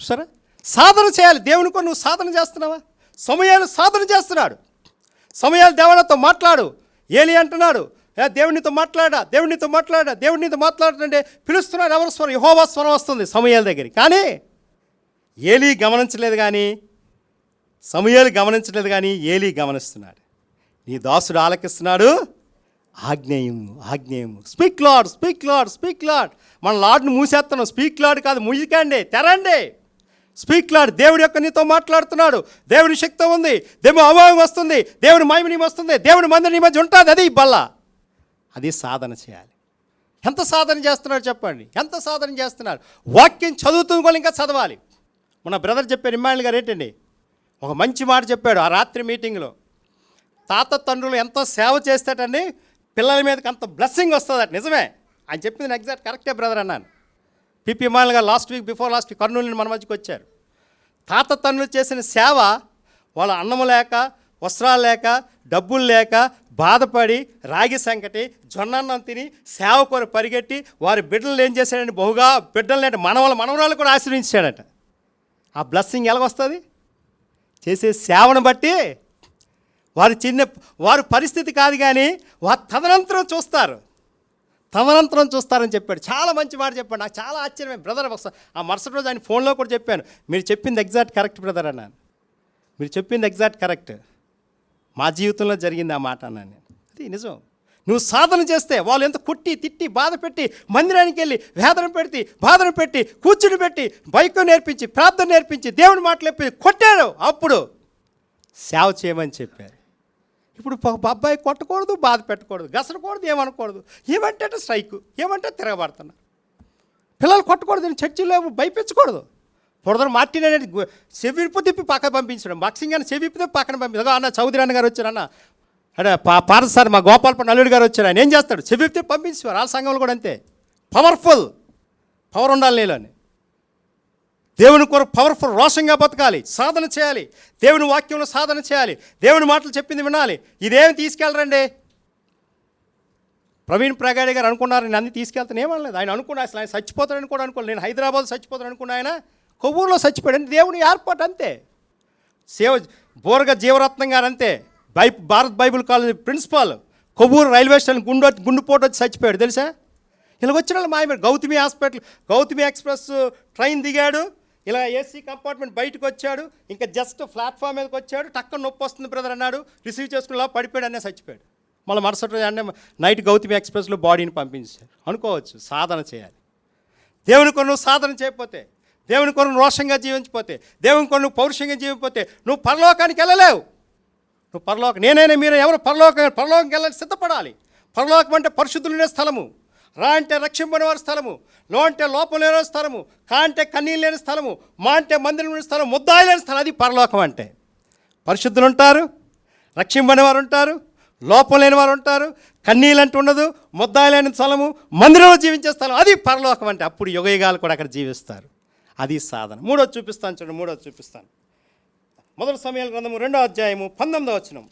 సరే, సాధన చేయాలి. దేవుని కూడా నువ్వు సాధన చేస్తున్నావా? సమూయేలు సాధన చేస్తున్నాడు. సమూయేలు దేవునితో మాట్లాడు. ఏలి అంటున్నాడు, దేవునితో మాట్లాడంటే పిలుస్తున్నాడు. ఎవరు స్వరం? యెహోవా స్వరం వస్తుంది సమూయేలు దగ్గరికి. కానీ ఏలి గమనించలేదు, కానీ సమూయేలు గమనించలేదు, కానీ ఏలి గమనిస్తున్నాడు. నీ దాసుడు ఆలకిస్తున్నాడు, ఆజ్ఞేయము. Speak lord. మన లార్డ్ని మూసేస్తున్నాం. స్పీక్ లార్డ్ కాదు, మూయకండి, తెరండి. స్పీక్ లార్డ్, దేవుడి యొక్క నీతో మాట్లాడుతున్నాడు. దేవుని శక్తి ఉంది, దేవుని అభావం వస్తుంది, దేవుని మహిమ నీ వస్తుంది, దేవుని మంది నీ మధ్య ఉంటుంది. అది బల్ల, అది సాధన చేయాలి. ఎంత సాధన చేస్తున్నారు చెప్పండి, ఎంత సాధన చేస్తున్నారు? వాక్యం చదువుతుంది కూడా ఇంకా చదవాలి. మన బ్రదర్ చెప్పారు, ఇమ్మాయిల్ గారు ఏంటండి, ఒక మంచి మాట చెప్పాడు ఆ రాత్రి మీటింగ్లో. తాత తండ్రులు ఎంతో సేవ చేస్తాటండి, పిల్లల మీదకి అంత బ్లెస్సింగ్ వస్తుందట. నిజమే, ఆయన చెప్పింది ఎగ్జాక్ట్ కరెక్టే బ్రదర్ అన్నాను. పిపి ఇమ్మాయిల్ గారు బిఫోర్ లాస్ట్ వీక్ కర్నూలు నుండి మన మధ్యకి వచ్చారు. తాత తండ్రులు చేసిన సేవ, వాళ్ళ అన్నము లేక, వస్త్రాలు లేక, డబ్బులు లేక బాధపడి, రాగి సంకటి, జొన్నన్నం తిని సేవ కొర పరిగెట్టి వారి బిడ్డలు ఏం చేశాడంటే బహుగా బిడ్డలు లేంటే మనవరాలు కూడా ఆశ్రయించాడట. ఆ బ్లెస్సింగ్ ఎలాగొస్తుంది? చేసే సేవను బట్టి. వారి పరిస్థితి కాదు కానీ వారు తదనంతరం చూస్తారని చెప్పాడు. చాలా మంచి మాట చెప్పాడు. నాకు చాలా ఆశ్చర్యమే బ్రదర్. ఆ మరుసటి రోజు ఆయన ఫోన్లో కూడా చెప్పాను, మీరు చెప్పింది ఎగ్జాక్ట్ కరెక్ట్ బ్రదర్ అన్నాను. మీరు చెప్పింది ఎగ్జాక్ట్ కరెక్ట్, మా జీవితంలో జరిగింది ఆ మాట అన్నాను నేను. అది నిజం. నువ్వు సాధన చేస్తే వాళ్ళు ఎంత కొట్టి తిట్టి బాధ పెట్టి మందిరానికి వెళ్ళి బాధన పెట్టి కూర్చుని పెట్టి బైక్ నేర్పించి ప్రార్థన నేర్పించి దేవుని మాటలు చెప్పి కొట్టాడు. అప్పుడు సేవ చేయమని చెప్పారు. ఇప్పుడు అబ్బాయి కొట్టకూడదు, బాధ పెట్టకూడదు, గసరకూడదు, ఏమనకూడదు, ఏమంటే స్ట్రైక్, ఏమంటే తిరగబడుతున్నారు. పిల్లలు కొట్టకూడదు, చర్చిలో భయపించకూడదు. పొడదరు మార్టిన్ అనేది చెవిప్పు తిప్పి పక్కన పంపించడం, బాక్సింగ్ అని చెవిప్పు తిప్పి పక్కన పంపించడం. అన్న చౌదరి అన్న గారు వచ్చారన్న, అదే పాత సార్ మా గోపాలపల్లి నల్లుడి గారు వచ్చారు. ఆయన ఏం చేస్తాడు? చెవిప్పు తిప్పి పంపించేవారు. వాళ్ళ సంఘంలో కూడా అంతే. పవర్ ఉండాలి నీలోని. దేవుని కొరకు పవర్ఫుల్ రోషంగా బతకాలి, సాధన చేయాలి, దేవుని వాక్యంలో సాధన చేయాలి, దేవుని మాటలు చెప్పింది వినాలి. ఇదేమి తీసుకెళ్ళరండి. ప్రవీణ్ ప్రగాడి గారు అనుకున్నారు నేను అన్ని తీసుకెళ్తాను, ఏమనలేదు. ఆయన అనుకున్నా అసలు ఆయన చచ్చిపోతాడని కూడా అనుకోలేదు. నేను హైదరాబాద్ చచ్చిపోతాను అనుకున్నా, ఆయన కొవ్వూరులో చచ్చిపోయాడు. దేవుని ఏర్పాటు అంతే. బోరగ జీవరత్నం గారు అంతే, Bharat Bible college principal, Kovvur railway station గుండుపోటు వచ్చి చచ్చిపోయాడు తెలుసా. ఇలా వచ్చిన వాళ్ళు మాయమే. గౌతమి ఎక్స్ప్రెస్ ట్రైన్ దిగాడు, ఇలా ఏసీ కంపార్ట్మెంట్ బయటకు వచ్చాడు, ఇంకా జస్ట్ ప్లాట్ఫామ్ మీదకి వచ్చాడు, టక్క నొప్పి వస్తుంది బ్రదర్ అన్నాడు, రిసీవ్ చేసుకునేలా పడిపోయాడు, అనే చచ్చిపోయాడు. మళ్ళీ మరుసటి రోజు అన్నీ నైట్ గౌతమి ఎక్స్ప్రెస్లో బాడీని పంపించారు. అనుకోవచ్చు సాధన చేయాలి. దేవుని కొను సాధన చేయకపోతే, దేవుని కొను రోషంగా జీవించకపోతే, దేవుని కొను పౌరుషంగా జీవించకపోతే నువ్వు పరలోకానికి వెళ్ళలేవు. నేనైనా మీరు ఎవరు పరలోకంకి వెళ్ళాలని సిద్ధపడాలి. పరలోకం అంటే పరిశుద్ధులనే స్థలము, రా అంటే రక్షింపని వారి స్థలము, లో అంటే లోపం లేని స్థలము, కా అంటే కన్నీళ్ళు లేని స్థలము, మా అంటే మందిరం లేని స్థలం, ముద్దాయి లేని స్థలం. అది పరలోకం అంటే. పరిశుద్ధులు ఉంటారు, రక్షింపని వారు ఉంటారు, లోపం లేని వారు ఉంటారు, కన్నీళ్ళు అంటూ ఉండదు, ముద్దాయి లేని స్థలము, మందిరంలో జీవించే స్థలం. అది పరలోకం అంటే. అప్పుడు యుగయుగాలు కూడా అక్కడ జీవిస్తారు. అది సాధన. మూడోది చూపిస్తాను. మొదటి సమయాల గ్రంథము 2వ అధ్యాయము 19వ వచనం.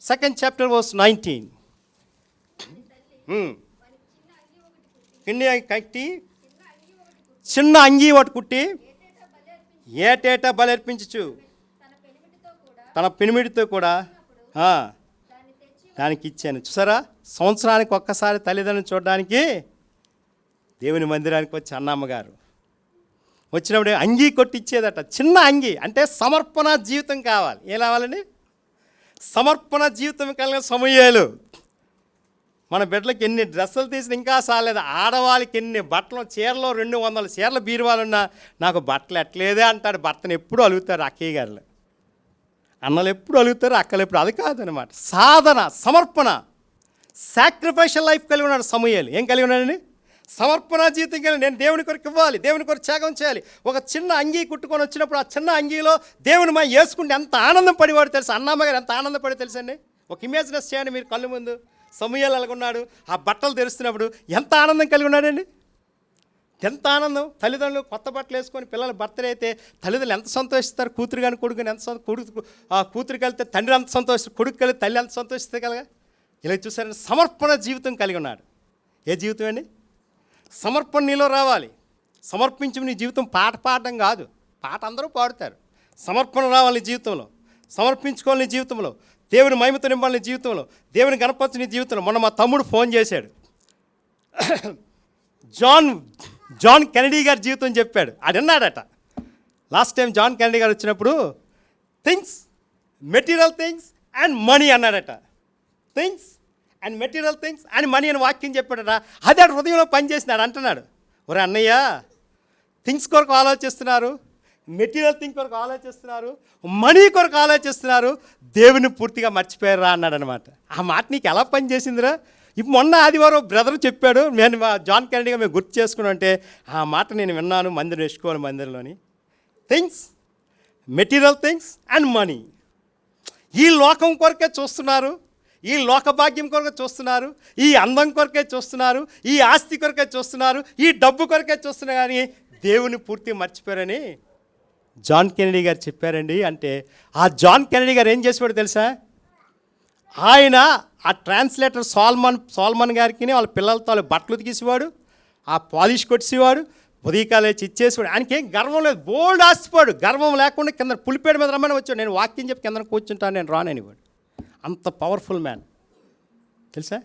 2nd chapter verse 19. చిన్న అంగీ ఒకటి కుట్టి ఏటేటా బలర్పించు తన పెనిమిడితో కూడా దానికి ఇచ్చాను. చూసారా, సంవత్సరానికి ఒక్కసారి తల్లిదండ్రులు చూడడానికి దేవుని మందిరానికి వచ్చి అన్నమ్మగారు వచ్చినప్పుడు అంగీ కొట్టిచ్చేదట. చిన్న అంగీ అంటే సమర్పణ జీవితం కావాలి. ఏం కావాలండి? సమర్పణ జీవితం కలిగిన సమూయేలు. మన బిడ్డలకి ఎన్ని డ్రెస్సులు తీసిన ఇంకా సాలేదు. ఆడవాళ్ళకి ఎన్ని బట్టలు, చీరలో 200 చీరల బీరువాలున్నా నాకు బట్టలు ఎట్లేదే అంటాడు. భర్తను ఎప్పుడు అలుగుతారు అక్కయ్య గారు, అన్నలు ఎప్పుడు అలుగుతారు, అక్కలు ఎప్పుడు. అది కాదనమాట. సాధన, సమర్పణ, సాక్రిఫైషల్ లైఫ్ కలిగి ఉన్నాడు సమూయేలు. ఏం కలిగి ఉన్నాడండి? సమర్పణ జీవితం కలిగి. నేను దేవుని కొరకు ఇవ్వాలి, దేవుని కొరకు త్యాగం చేయాలి. ఒక చిన్న అంగీ కుట్టుకొని వచ్చినప్పుడు ఆ చిన్న అంగీలో దేవుని మా వేసుకుంటే ఎంత ఆనందం పడివాడు తెలుసు. అన్నమ్మగారు ఎంత ఆనందపడి తెలుసండి. ఒక ఇమేజినెస్ చేయండి మీరు కళ్ళు ముందు. సమూయేలు అలాగున్నాడు, ఆ బట్టలు తెరుస్తున్నప్పుడు ఎంత ఆనందం కలిగి ఉన్నాడండి. ఎంత ఆనందం. తల్లిదండ్రులు కొత్త బట్టలు వేసుకొని పిల్లల బర్త్డే అయితే తల్లిదండ్రులు ఎంత సంతోషిస్తారు. కూతురు కానీ కొడుకు కానీ ఎంత కూతురికి వెళ్తే తండ్రి అంత సంతోషిస్తారు, కొడుకు కలిసి తల్లి అంత సంతోషిస్తే కలగా. ఇలా చూసారంటే సమర్పణ జీవితం కలిగి ఉన్నాడు. ఏ జీవితం అండి? సమర్పణ నీలో రావాలి. సమర్పించి నీ జీవితం పాట పాడడం కాదు. పాట అందరూ పాడుతారు. సమర్పణ రావాలి నీ జీవితంలో. సమర్పించుకోవాలి నీ జీవితంలో. దేవుని మహిమతో నింపాలి నీ జీవితంలో. దేవుని గణపతి నీ జీవితంలో. మొన్న మా తమ్ముడు ఫోన్ చేశాడు. జాన్ కెనడీ గారి జీవితం చెప్పాడు. అది అన్నాడట. లాస్ట్ టైం జాన్ కెనడీ గారు వచ్చినప్పుడు things, material things and money అన్నాడట. Things and material things and money అని వాక్యం చెప్పాడట. అదే హృదయంలో పనిచేసినాడు అంటున్నాడు. ఒరే అన్నయ్య, థింగ్స్ కొరకు ఆలోచిస్తున్నారు, మెటీరియల్ థింగ్ కొరకు ఆలోచిస్తున్నారు, మనీ కొరకు ఆలోచిస్తున్నారు, దేవుని పూర్తిగా మర్చిపోయారా అన్నాడు అనమాట. ఆ మాట నీకు ఎలా పని చేసిందిరా? ఇప్పుడు మొన్న ఆదివారం బ్రదర్ చెప్పాడు, నేను జాన్ కెనడీగా మేము గుర్తు చేసుకున్నాం అంటే ఆ మాట నేను విన్నాను మందిరం వేసుకోవాలి మందిరంలోని. Things, material things and money, ఈ లోకం కొరకే చూస్తున్నారు, ఈ లోకభాగ్యం కొరకే చూస్తున్నారు, ఈ అందం కొరకే చూస్తున్నారు, ఈ ఆస్తి కొరకే చూస్తున్నారు, ఈ డబ్బు కొరకే చూస్తున్నారు, కానీ దేవుని పూర్తిగా మర్చిపోయారని జాన్ కెనడీ గారు చెప్పారండి. అంటే ఆ జాన్ కెనడీ గారు ఏం చేసేవాడు తెలుసా? ఆయన ఆ ట్రాన్స్లేటర్ సాల్మన్ గారికి వాళ్ళ పిల్లలతో వాళ్ళ బట్టలు ఉతికేసేవాడు, ఆ పాలిష్ కొట్టేసేవాడు, ఉదయకాలు వచ్చి ఇచ్చేసేవాడు. ఆయనకేం గర్వం లేదు, బోల్డ్ ఆస్తిపోయాడు. గర్వం లేకుండా కింద పులిపేట మీద రమ్మని వచ్చాడు. నేను వాక్యం చెప్పి కింద కూర్చుంటాను, నేను రాననివాడు. అంత పవర్ఫుల్ మ్యాన్ తెలుసా?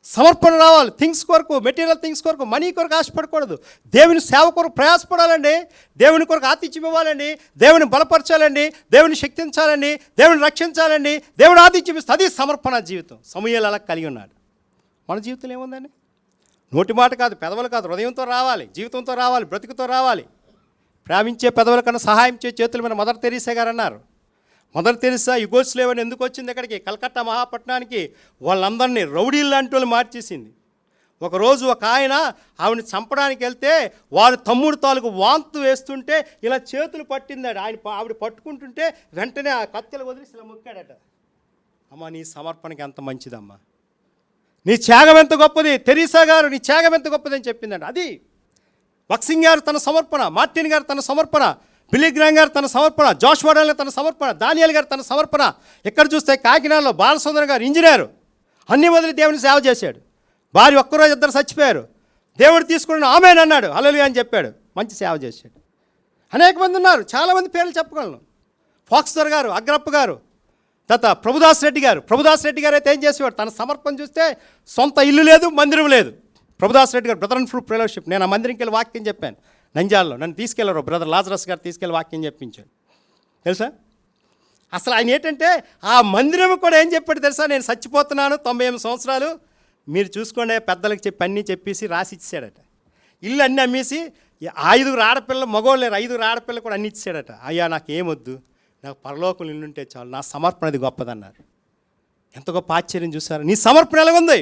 సమర్పణ రావాలి. థింగ్స్ కొరకు, మెటీరియల్ థింగ్స్ కొరకు, మనీ కొరకు ఆశపడకూడదు. దేవుని సేవ కొరకు ప్రయాసపడాలండి, దేవుని కొరకు ఆతిథ్యం ఇవ్వాలండి, దేవుని బలపరచాలండి, దేవుని శక్తించాలండి, దేవుని రక్షించాలండి, దేవుని ఆతిథ్యం ఇస్తే అది సమర్పణ జీవితం. సమూయేలు అలా కలిగి ఉన్నాడు. మన జీవితంలో ఏముందండి? నోటి మాట కాదు, పెదవులు కాదు, హృదయంతో రావాలి, జీవితంతో రావాలి, బ్రతుకుతో రావాలి. ప్రేమించే పెదవుల కన్నా సహాయం చే చేతులు మన మదర్ తెరీసా గారు అన్నారు. మదర్ తెరీసా యుగోస్లేవ్ ఎందుకు వచ్చింది ఇక్కడికి? కలకత్తా మహాపట్నానికి వాళ్ళందరినీ రౌడీలు లాంటి వాళ్ళు మార్చేసింది. ఒకరోజు ఒక ఆయన ఆవిడని చంపడానికి వెళ్తే వాడు తమ్ముడు తాలూకు వాంతు వేస్తుంటే ఇలా చేతులు పట్టిందాడు. ఆవిడ పట్టుకుంటుంటే వెంటనే ఆ కత్తెలు వదిలేసి ఇలా మొక్కాడట. అమ్మ, నీ సమర్పణకి ఎంత మంచిదమ్మా, నీ త్యాగం ఎంత గొప్పది, తెరీసా గారు నీ త్యాగం ఎంత గొప్పది అని చెప్పిందండి. అది బక్సింగ్ గారు తన సమర్పణ, మార్టిన్ గారు తన సమర్పణ, బిల్లీ గ్రాహం గారు తన సమర్పణ, జోషువా డానియల్ తన సమర్పణ, దానియేల్ గారు తన సమర్పణ. ఇక్కడ చూస్తే కాకినాడలో బాలసుందరం గారు ఇంజనీరు, అన్ని వదిలి దేవుని సేవ చేశాడు. భార్య ఒక్కరోజు ఇద్దరు చచ్చిపోయారు, దేవుడు తీసుకుని ఆమెన్ అన్నాడు, హల్లెలూయా అని చెప్పాడు, మంచి సేవ చేశాడు. అనేక మంది ఉన్నారు, చాలామంది పేర్లు చెప్పగలను. ఫాక్స్టర్ గారు, అగ్రప్ప గారు, తర్వాత ప్రభుదాస్ రెడ్డి గారు అయితే ఏం చేసేవాడు? తన సమర్పణ చూస్తే సొంత ఇల్లు లేదు, మందిరం లేదు. ప్రభుదాస్ రెడ్డి గారు బ్రదర్ అండ్ ఫ్రూట్ ఫెలోషిప్, నేను ఆ మందిరంకి వెళ్ళి వాక్యం చెప్పాను నంజాల్లో. నన్ను తీసుకెళ్లారు, బ్రదర్ లాజరస్ గారు తీసుకెళ్ళి వాక్యం చెప్పించాడు తెలుసా. అసలు ఆయన ఏంటంటే ఆ మందిరం కూడా ఏం చెప్పాడు తెలుసా? నేను చచ్చిపోతున్నాను, 98 సంవత్సరాలు, మీరు చూసుకోండి పెద్దలకు చెప్పి అన్నీ చెప్పేసి రాసి ఇచ్చాడట. ఇల్లు అన్నీ అమ్మేసి 5 ఆడపిల్లలు, మగోళ్ళు 5 ఆడపిల్లలు కూడా అన్ని ఇచ్చాడట. అయ్యా నాకేమొద్దు, నాకు పరలోకం ఇల్లుంటే చాలు, నా సమర్పణది గొప్పదన్నారు. ఎంత గొప్ప ఆశ్చర్యం చూసారు. నీ సమర్పణ ఎలా ఉంది?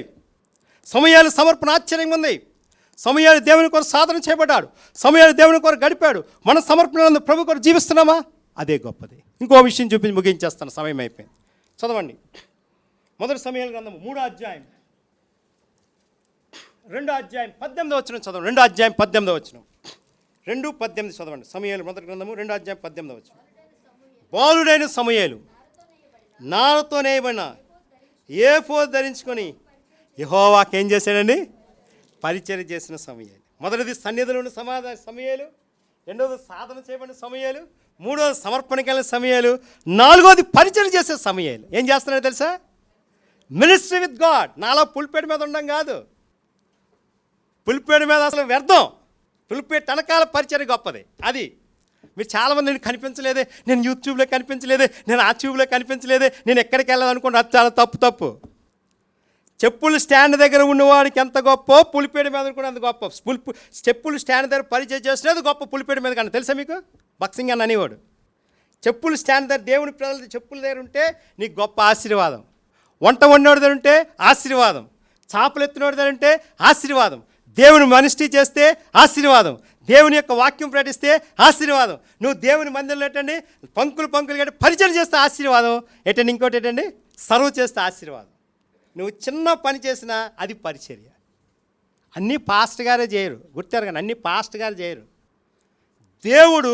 సమూయేలు సమర్పణ ఆశ్చర్యంగా ఉంది. సమూయేలు దేవుని కొరకు సాధన చేయబడ్డాడు, సమూయేలు దేవుని కొరకు గడిపాడు. మన సమర్పణ ప్రభు కొరకు జీవిస్తున్నామా? అదే గొప్పది. ఇంకో విషయం చూపించి ముగించేస్తాను, సమయం అయిపోయింది. చదవండి మొదటి సమూయేలు గ్రంథము 3వ అధ్యాయం 2వ అధ్యాయం 18వ వచనం చదవండి. 2వ అధ్యాయం 18వ వచనం, 2:18 చదవండి. సమూయేలు మొదటి గ్రంథము 2వ అధ్యాయం 18వ వచనం. బాలుడైన సమూయేలు నారతో నేయబడిన ఏఫోదు ధరించుకొని యెహోవాకు ఏం చేశాడండి? పరిచర్య చేసిన సమూయేలు. మొదటిది సన్నిధిలో ఉన్న సమూయేలు, 2వది సాధన చేయబడిన సమూయేలు, 3వది సమర్పణకి వెళ్ళిన సమూయేలు, 4వది పరిచర్య చేసే సమూయేలు. ఏం చేస్తున్నాడో తెలుసా? Ministry with God. నాలో పులిపేట మీద ఉండడం కాదు, పులిపేట మీద అసలు వ్యర్థం. పులిపేట వెనకాల పరిచర్య గొప్పది. అది మీరు చాలామంది నేను కనిపించలేదే, నేను యూట్యూబ్లో కనిపించలేదే, నేను ఆ ట్యూబ్లో కనిపించలేదే, నేను ఎక్కడికి వెళ్ళాలనుకోండి, అది చాలా తప్పు. చెప్పులు స్టాండ్ దగ్గర ఉన్నవాడికి ఎంత గొప్ప, పులిపేట మీద కూడా అంత గొప్ప. చెప్పులు స్టాండ్ దగ్గర పరిచయం చేసినది గొప్ప పులిపేట మీద కన్నా. తెలుసా మీకు? బక్సింగ్ అని అనేవాడు. చెప్పులు స్టాండ్ దగ్గర దేవుని ప్రజల చెప్పుల దగ్గర ఉంటే నీకు గొప్ప ఆశీర్వాదం. వంట వండినోడి దగ్గర ఉంటే ఆశీర్వాదం. చేపలు ఎత్తినోడి దగ్గర ఉంటే ఆశీర్వాదం. దేవుని మినిస్ట్రీ చేస్తే ఆశీర్వాదం. దేవుని యొక్క వాక్యం ప్రకటిస్తే ఆశీర్వాదం. నువ్వు దేవుని మందిరంలో ఏంటండి పంకులు కట్టి పరిచయం చేస్తే ఆశీర్వాదం. ఏంటండి ఇంకోటి ఏంటండి సర్వ్ చేస్తే ఆశీర్వాదం. నువ్వు చిన్న పని చేసినా అది పరిచర్య. అన్నీ పాస్ట్ గారే చేయరు, గుర్తారు కానీ అన్నీ పాస్ట్ గారు చేయరు. దేవుడు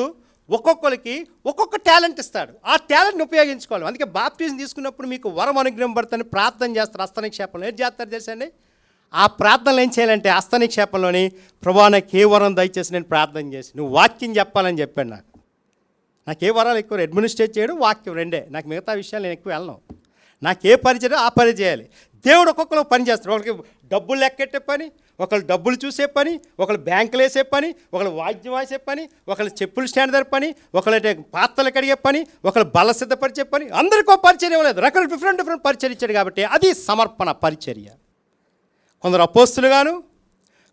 ఒక్కొక్కరికి ఒక్కొక్క టాలెంట్ ఇస్తాడు, ఆ టాలెంట్ని ఉపయోగించుకోవాలి. అందుకే బాప్టిజం తీసుకున్నప్పుడు మీకు వరం అనుగ్రహం పడుతుంది, ప్రార్థన చేస్తారు. హస్తనిక్షేపంలో ఏం చేస్తారు తెలుసండి? ఆ ప్రార్థనలు ఏం చేయాలంటే హస్తనిక్షేపంలోని ప్రభా నాకు ఏ వరం దయచేసి నేను ప్రార్థన చేసి నువ్వు వాక్యం చెప్పాలని చెప్పాడు. నాకు ఏ వరాలు ఎక్కువ, అడ్మినిస్ట్రేట్ చేయడం, వాక్యం రెండే. నాకు మిగతా విషయాలు నేను ఎక్కువ వెళ్ళను. నాకు ఏ పని చేయడం ఆ పని చేయాలి. దేవుడు ఒక్కొక్కరు పని చేస్తాడు. ఒకరికి డబ్బులు లెక్కెట్టే పని, ఒకళ్ళు డబ్బులు చూసే పని, ఒకళ్ళు బ్యాంకులు వేసే పని, ఒకళ్ళు వాద్యం వేసే పని, ఒకళ్ళు చెప్పులు స్టాండ్ దగ్గర పని, ఒకళ్ళు పాత్రలు కడిగే పని, ఒకళ్ళు బల సిద్ధపరిచే పని. అందరికీ పరిచర్య ఇవ్వలేదు, రకాల డిఫరెంట్ పరిచర్య ఇచ్చాడు. కాబట్టి అది సమర్పణ పరిచర్య. కొందరు అపోస్తులుగాను,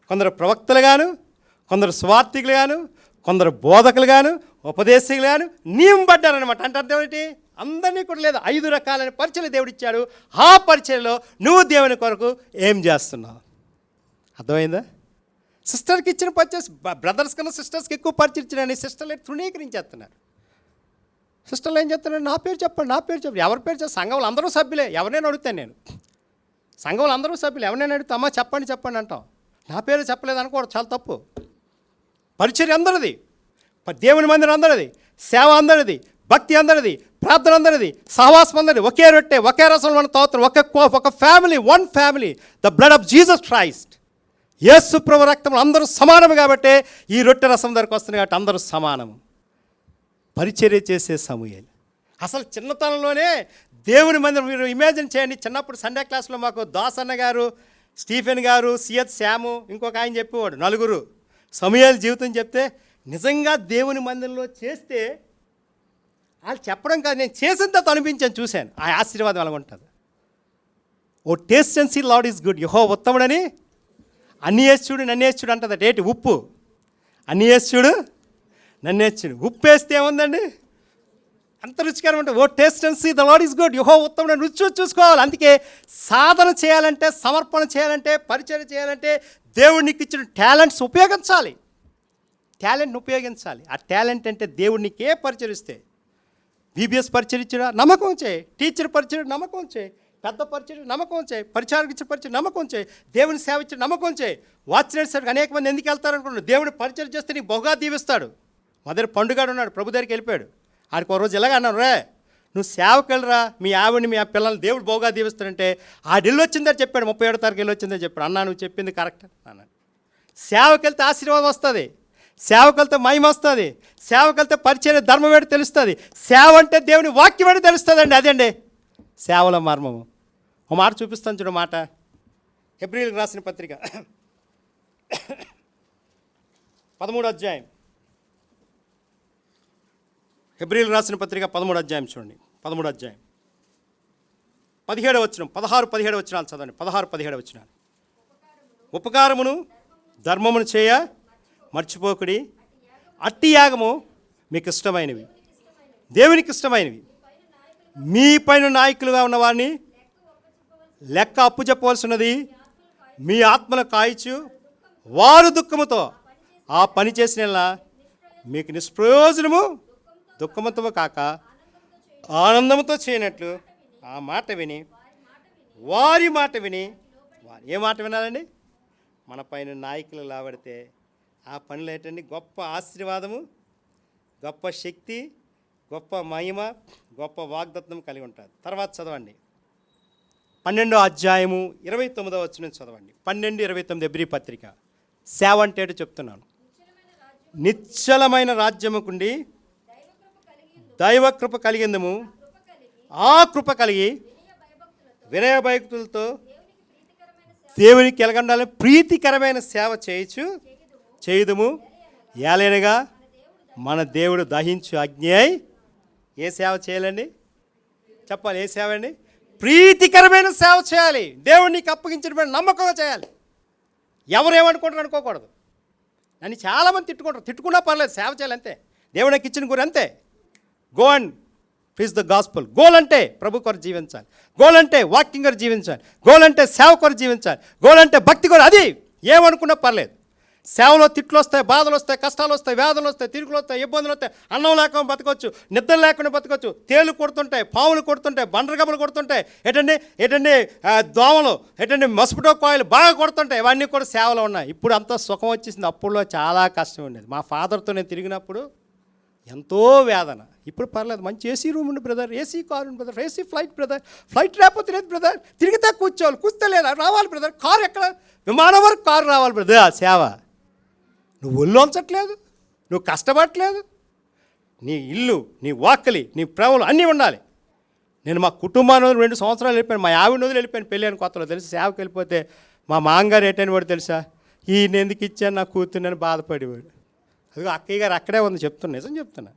కొందరు ప్రవక్తలుగాను, కొందరు స్వార్థికులుగాను, కొందరు బోధకులుగాను, ఉపదేశకులుగాను నియమబడ్డారనమాట. అంటే అర్థం ఏంటి? అందరినీ కూడా లేదు, 5 రకాలైన పరిచర్యలు దేవుడిచ్చాడు. ఆ పరిచర్యలో నువ్వు దేవుని కొరకు ఏం చేస్తున్నావు? అర్థమైందా? సిస్టర్కి ఇచ్చిన పరిచయం బ్రదర్స్ కన్నా సిస్టర్స్కి ఎక్కువ పరిచయం ఇచ్చినని సిస్టర్లు తృణీకరించేస్తున్నారు. సిస్టర్లు ఏం చెప్తున్నారు? నా పేరు చెప్పండి, నా పేరు చెప్పండి. ఎవరి పేరు చెప్పండి? సంఘంలో అందరూ సభ్యులే, ఎవరినైనా అడుగుతాను నేను. సంఘంలో అందరూ సభ్యులు, ఎవరినైనా అడుగుతా, అమ్మా చెప్పండి చెప్పండి అంటాం. నా పేరు చెప్పలేదు అనుకోవడం చాలా తప్పు. పరిచర్య అందరిది, దేవుని మందిరం అందరిది, సేవ అందరిది, భక్తి అందరిది, ప్రార్థన అందరిది, సహవాసం అందరిది. ఒకే రొట్టె, ఒకే రసం మనం తాగుతున్నాం. ఒక family, one family, the blood of Jesus Christ. యేసు ప్రభు రక్తం అందరూ సమానము కాబట్టి ఈ రొట్టె రసం దగ్గరకు వస్తుంది కాబట్టి అందరూ సమానము. పరిచర్య చేసే సమూయేలు అసలు చిన్నతనంలోనే దేవుని మందిరం. మీరు ఇమాజిన్ చేయండి, చిన్నప్పుడు సండే క్లాస్లో మాకు దాసన్న గారు, స్టీఫెన్ గారు, సిఎత్ శాము, ఇంకొక ఆయన చెప్పేవాడు, 4 సమూయేలు జీవితం చెప్తే నిజంగా దేవుని మందిరంలో చేస్తే వాళ్ళు చెప్పడం కాదు, నేను చేసిన తర్వాత అనిపించాను, చూశాను. ఆ ఆశీర్వాదం ఎలా ఉంటుంది. O taste and see lord is good, యెహోవా ఉత్తముడని అన్ని వేసి చూడు నన్ను వేసి చూడు అంటుంది. ఏంటి? ఉప్పు. అన్ని వేసి చూడు నన్ను వేసి చూడు. ఉప్పు వేస్తే ఏముందండి? అంత రుచికరం ఉంటుంది. O taste and see the lord is good, యెహోవా ఉత్తముడని రుచి చూసుకోవాలి. అందుకే సాధన చేయాలంటే, సమర్పణ చేయాలంటే, పరిచయం చేయాలంటే దేవుడికి ఇచ్చిన టాలెంట్స్ ఉపయోగించాలి. టాలెంట్ని ఉపయోగించాలి. ఆ టాలెంట్ అంటే దేవుడికి ఏ పరిచరిస్తే, బీబీఎస్ పరిచరించడా నమ్మకం చేయి, టీచర్ పరిచయం నమ్మకం చేయి, పెద్ద పరిచయం నమ్మకం చేయి, పరిచారక ఇచ్చిన పరిచయం నమ్మకం చేయి, దేవుని సేవ ఇచ్చిన నమ్మకం చేయి. వాచ్మెన్ సార్ అనేక మంది ఎందుకు వెళ్తారనుకున్నాడు? దేవుని పరిచయం చేస్తే నీకు బహుగా దీవిస్తాడు. మొదటి పండుగాడు ఉన్నాడు, ప్రభు దగ్గరికి వెళ్ళిపోయాడు. ఆడికి ఒక రోజు ఇలాగ అన్నాను, రే నువ్వు సేవకి వెళ్ళరా, మీ ఆవిడని మీ పిల్లల్ని దేవుడు బహుగా దీవిస్తాడంటే ఆడు ఇల్లు వచ్చిందని చెప్పాడు. 37వ తారీఖు ఇల్లు వచ్చిందని చెప్పాడు. అన్నా నువ్వు చెప్పింది కరెక్ట్ అన్నాడు. సేవకి వెళ్తే ఆశీర్వాదం వస్తుంది, సేవకు వెళ్తే మహిమ వస్తుంది, సేవకు వెళ్తే పరిచయం ధర్మం ఏంటి తెలుస్తుంది, సేవ అంటే దేవుని వాక్యం ఏంటి తెలుస్తుందండి. అదండి సేవల మర్మము. ఒక మాట చూపిస్తాను చూడు, మాట హెబ్రీయులకు రాసిన పత్రిక 13వ అధ్యాయం. హెబ్రీయులకు రాసిన పత్రిక 13వ అధ్యాయం చూడండి. 13వ అధ్యాయం 17వ వచనం, 16-17 వచనాలు చదవండి. 16-17 వచనాలు. ఉపకారమును ధర్మమును చేయ మర్చిపోకుడి, అట్టి యాగము మీకు ఇష్టమైనవి, దేవునికి ఇష్టమైనవి. మీ పైన నాయకులుగా ఉన్న వారిని లెక్క అప్పు చెప్పవలసినది. మీ ఆత్మను కాయచు వారు దుఃఖముతో ఆ పని చేసిన మీకు నిష్ప్రయోజనము దుఃఖముతో కాక ఆనందముతో చేయనట్లు ఆ మాట విని, వారి మాట విని, వారు ఏ మాట వినాలండి? మన పైన నాయకులు లాబడితే ఆ పనులు ఏంటండి? గొప్ప ఆశీర్వాదము, గొప్ప శక్తి, గొప్ప మహిమ, గొప్ప వాగ్దత్తం కలిగి ఉంటుంది. తర్వాత చదవండి 12వ అధ్యాయము 29వ వచనం చదవండి. 12:29 హెబ్రీ పత్రిక. సేవ అంటే ఏంటో చెప్తున్నాను. నిశ్చలమైన రాజ్యముకుండి దైవకృప కలిగిందము, ఆ కృప కలిగి వినయ భయభక్తులతో దేవునికి ఎలగండాలని ప్రీతికరమైన సేవ చేయుదుము. ఏలైనగా మన దేవుడు దహించు అగ్ని అయి ఏ సేవ చేయాలండి? చెప్పాలి, ఏ సేవ అండి? ప్రీతికరమైన సేవ చేయాలి. దేవుడికి అప్పగించిన నమ్మకంగా చేయాలి. ఎవరేమనుకుంటారు అనుకోకూడదు. నన్ను చాలామంది తిట్టుకున్నా పర్లేదు, సేవ చేయాలి అంతే. దేవుడికి ఇచ్చిన గురి అంతే. Go and preach the gospel. Goal అంటే ప్రభు కొరకు జీవించాలి, గోల్ అంటే వాకింగ్ కొరకు జీవించాలి, గోల్ అంటే సేవ కొరకు జీవించాలి, గోల్ అంటే భక్తి కొరకు. అది ఏమనుకున్నా పర్లేదు. సేవలో తిట్లు వస్తాయి, బాధలు వస్తాయి, కష్టాలు వస్తాయి, వ్యాధులు వస్తాయి, తిరుగులు వస్తాయి, ఇబ్బందులు వస్తాయి. అన్నం లేకుండా బతకొచ్చు, నిద్ర లేకుండా బతకొచ్చు, తేలు కొడుతుంటాయి, పాములు కొడుతుంటాయి, బండ్రగబ్బలు కొడుతుంటాయి, ఎటండి దోమలు, మస్కిటో కాయలు బాగా కొడుతుంటాయి. ఇవన్నీ కూడా సేవలో ఉన్నాయి. ఇప్పుడు అంతా సుఖం వచ్చేసింది. అప్పుడులో చాలా కష్టం ఉండేది. మా ఫాదర్తో నేను తిరిగినప్పుడు ఎంతో వేదన. ఇప్పుడు పర్లేదు, మంచి ఏసీ రూమ్ ఉంది బ్రదర్, ఏసీ కారు ఉంది brother, AC flight brother, flight లేకపోతే లేదు బ్రదర్, తిరిగితే కూర్చోవాలి, కూర్చో లేదా రావాలి బ్రదర్, కారు ఎక్కడ, విమానం వరకు కారు రావాలి బ్రదర్. ఆ సేవ. నువ్వు ఒళ్ళు ఉంచట్లేదు, నువ్వు కష్టపడట్లేదు, నీ ఇల్లు, నీ వాక్కలి, నీ ప్రేమలు అన్నీ ఉండాలి. నేను మా కుటుంబాన్ని 2 సంవత్సరాలు వెళ్ళిపోయాను, మా ఆవిడ వదిలి వెళ్ళిపోయాను పెళ్ళి అని కొత్తలో. తెలుసు సేవకి వెళ్ళిపోతే మా మామగారు ఏంటని వాడు తెలుసా, ఈయన ఎందుకు ఇచ్చాను నా కూతుర్ని బాధపడేవాడు. అదిగో అక్కయ్య గారు అక్కడే ఉంది, చెప్తున్నా, నిజం చెప్తున్నా.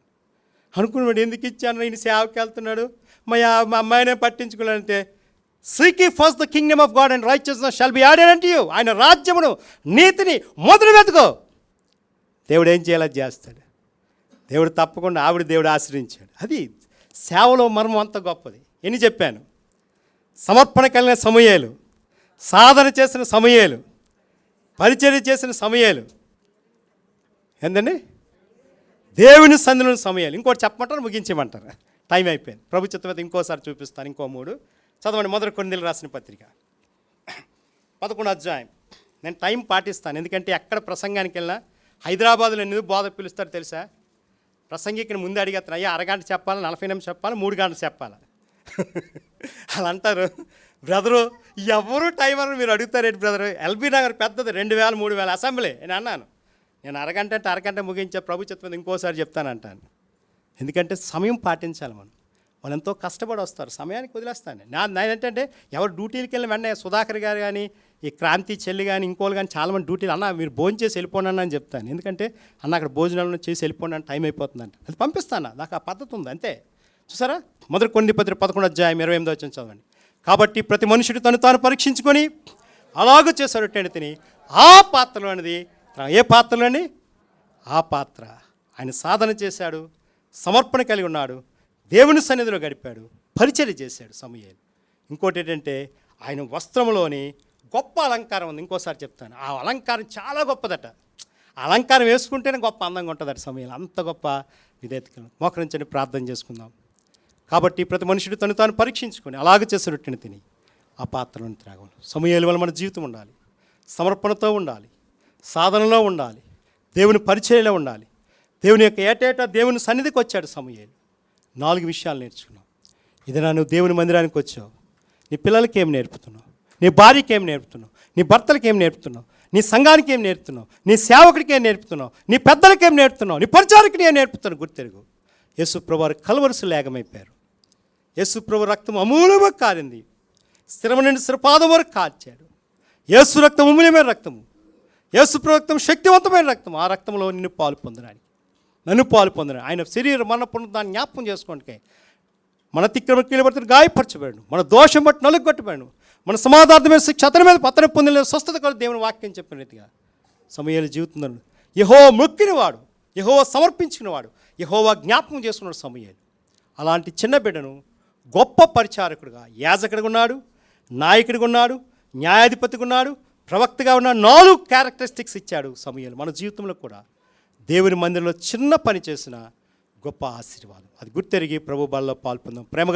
అనుకునేవాడు ఎందుకు ఇచ్చాను, ఈయన సేవకి వెళ్తున్నాడు, మా అమ్మాయినే పట్టించుకోవాలంటే seek ye first the kingdom of God and righteousness shall be added unto you. ఆయన రాజ్యమును నీతిని మొదలు వెతుకో, దేవుడు ఏం చేయాలో అది చేస్తాడు. దేవుడు తప్పకుండా దేవుడు ఆశ్రయించాడు. అది సేవలో మర్మం అంత గొప్పది. ఎన్ని చెప్పాను? సమర్పణ కలిగిన సమూయేలు, సాధన చేసిన సమూయేలు, పరిచర్య చేసిన సమూయేలు, ఏందండి దేవుని సన్నిధిలో సమూయేలు. ఇంకోటి చెప్పమంటారు, ముగించమంటారు? టైం అయిపోయింది. ప్రభు చిత్తమైతే ఇంకోసారి చూపిస్తాను. ఇంకో 3 చదవండి. మొదటి కొరింథీయులకు రాసిన పత్రిక 11వ అధ్యాయం. నేను టైం పాటిస్తాను, ఎందుకంటే ఎక్కడ ప్రసంగానికి వెళ్ళినా హైదరాబాద్లో ఎందుకు బోధ పిలుస్తారు తెలుసా? ప్రసంగికుని ముందు అడిగేస్తాను, అయ్యా అరగంట చెప్పాలి, 40 నిమిషాలు చెప్పాలి, 3 గంటలు చెప్పాలి. అలా అంటారు. బ్రదరు ఎవరు టైం అని మీరు అడుగుతారేంటి బ్రదరు? ఎల్బీ నగర్ పెద్దది, 2000 3000 అసెంబ్లీ. నేను అన్నాను, నేను అరగంట అంటే అరగంట ముగించే, ప్రభు చిత్తం ఇంకోసారి చెప్తానంటాను. ఎందుకంటే సమయం పాటించాలి. వాళ్ళు ఎంతో కష్టపడి వస్తారు, సమయానికి వదిలేస్తాను. నేనేంటంటే ఎవరు డ్యూటీలకి వెళ్ళిన వెంటనే సుధాకర్ గారు కానీ, ఈ క్రాంతి చెల్లి కానీ, ఇంకోళ్ళు కానీ చాలామంది డ్యూటీలు, అన్న మీరు భోజనం చేసి వెళ్ళిపోండి అని చెప్తాను. ఎందుకంటే అన్న అక్కడ భోజనాలను చేసి వెళ్ళిపోండి అని టైం అయిపోతుందంట. అది పంపిస్తాను, నాకు ఆ పద్ధతి ఉంది అంతే. చూసారా? మొదటి కొరింథీ పత్రిక 11వ అధ్యాయం 28వ వచనం చదవండి. కాబట్టి ప్రతి మనుషుడు తను తాను పరీక్షించుకొని అలాగూ చేసే రొట్టెని తిని ఆ పాత్రలో అనేది, ఏ పాత్రలోని? ఆ పాత్ర. ఆయన సాధన చేశాడు, సమర్పణ కలిగి ఉన్నాడు, దేవుని సన్నిధిలో గడిపాడు, పరిచర్య చేశాడు సమూయేలు. ఇంకోటి ఏంటంటే ఆయన వస్త్రంలోని గొప్ప అలంకారం ఉంది. ఇంకోసారి చెప్తాను, ఆ అలంకారం చాలా గొప్పదట. అలంకారం వేసుకుంటేనే గొప్ప అందంగా ఉంటుందట సమూయేలు. అంత గొప్ప విధేయతలు. మోకరించండి, ప్రార్థన చేసుకుందాం. కాబట్టి ప్రతి మనుషుడు తను తాను పరీక్షించుకొని అలాగే చేసే రొట్టెని తిని ఆ పాత్రలను త్రాగం. సమూయేలు వల్ల మన జీవితం ఉండాలి, సమర్పణతో ఉండాలి, సాధనలో ఉండాలి, దేవుని పరిచర్యలో ఉండాలి. దేవుని యొక్క ఏటేటా దేవుని సన్నిధికి వచ్చాడు సమూయేలు. 4 విషయాలు నేర్చుకున్నావు. ఇదేనా నువ్వు దేవుని మందిరానికి వచ్చావు? నీ పిల్లలకి ఏం నేర్పుతున్నావు? నీ భార్యకి ఏం నేర్పుతున్నావు? నీ భర్తలకి ఏం నేర్పుతున్నావు? నీ సంఘానికి ఏం నేర్పుతున్నావు? నీ సేవకుడికి ఏం నేర్పుతున్నావు? నీ పెద్దలకి ఏం నేర్పుతున్నావు? నీ పరిచారకుని ఏం నేర్పుతున్నావు? గుర్తెరుగు. యేసు ప్రభు వారు కల్వరిసి లేగమైపోయారు. యేసు ప్రభు రక్తం అమూల్యంగా కారింది, స్థిరమ నుండి స్థిరపాదం వరకు కాల్చాడు. యేసు రక్తం అమూల్యమైన రక్తము, యేసు ప్రభు రక్తం శక్తివంతమైన రక్తం. ఆ రక్తంలో నిన్ను పాలు పొందడానికి, నన్ను పాలు పొందడానికి, ఆయన శరీరం మన పునరుద్ధాన్ని జ్ఞాపకం చేసుకోండి. మన తిక్రమకి నిలబడుతున్న గాయపరచబడాడు, మన దోషం బట్టి నలుగొట్టబడాడు, మన సమాధానమైన శిక్ష అతని మీద పతనం పొందిన స్వస్థత కలిగి దేవుని వాక్యం చెప్పిన రీతిగా సమూయేలు జీవితంలో యెహోవా మొక్కినవాడు, యెహోవా సమర్పించినవాడు, యెహోవా జ్ఞాపకం చేసుకున్నాడు సమూయేలు. అలాంటి చిన్న బిడ్డను గొప్ప పరిచారకుడుగా, యాజకుడిగా ఉన్నాడు, నాయకుడిగా ఉన్నాడు, న్యాయాధిపతిగా ఉన్నాడు, ప్రవక్తగా ఉన్నాడు. 4 క్యారెక్టరిస్టిక్స్ ఇచ్చాడు సమూయేలు. మన జీవితంలో కూడా దేవుని మందిరంలో చిన్న పని చేసిన గొప్ప ఆశీర్వాదం. అది గుర్తెరిగి ప్రభు బలలో పాల్పొందాం. ప్రేమగల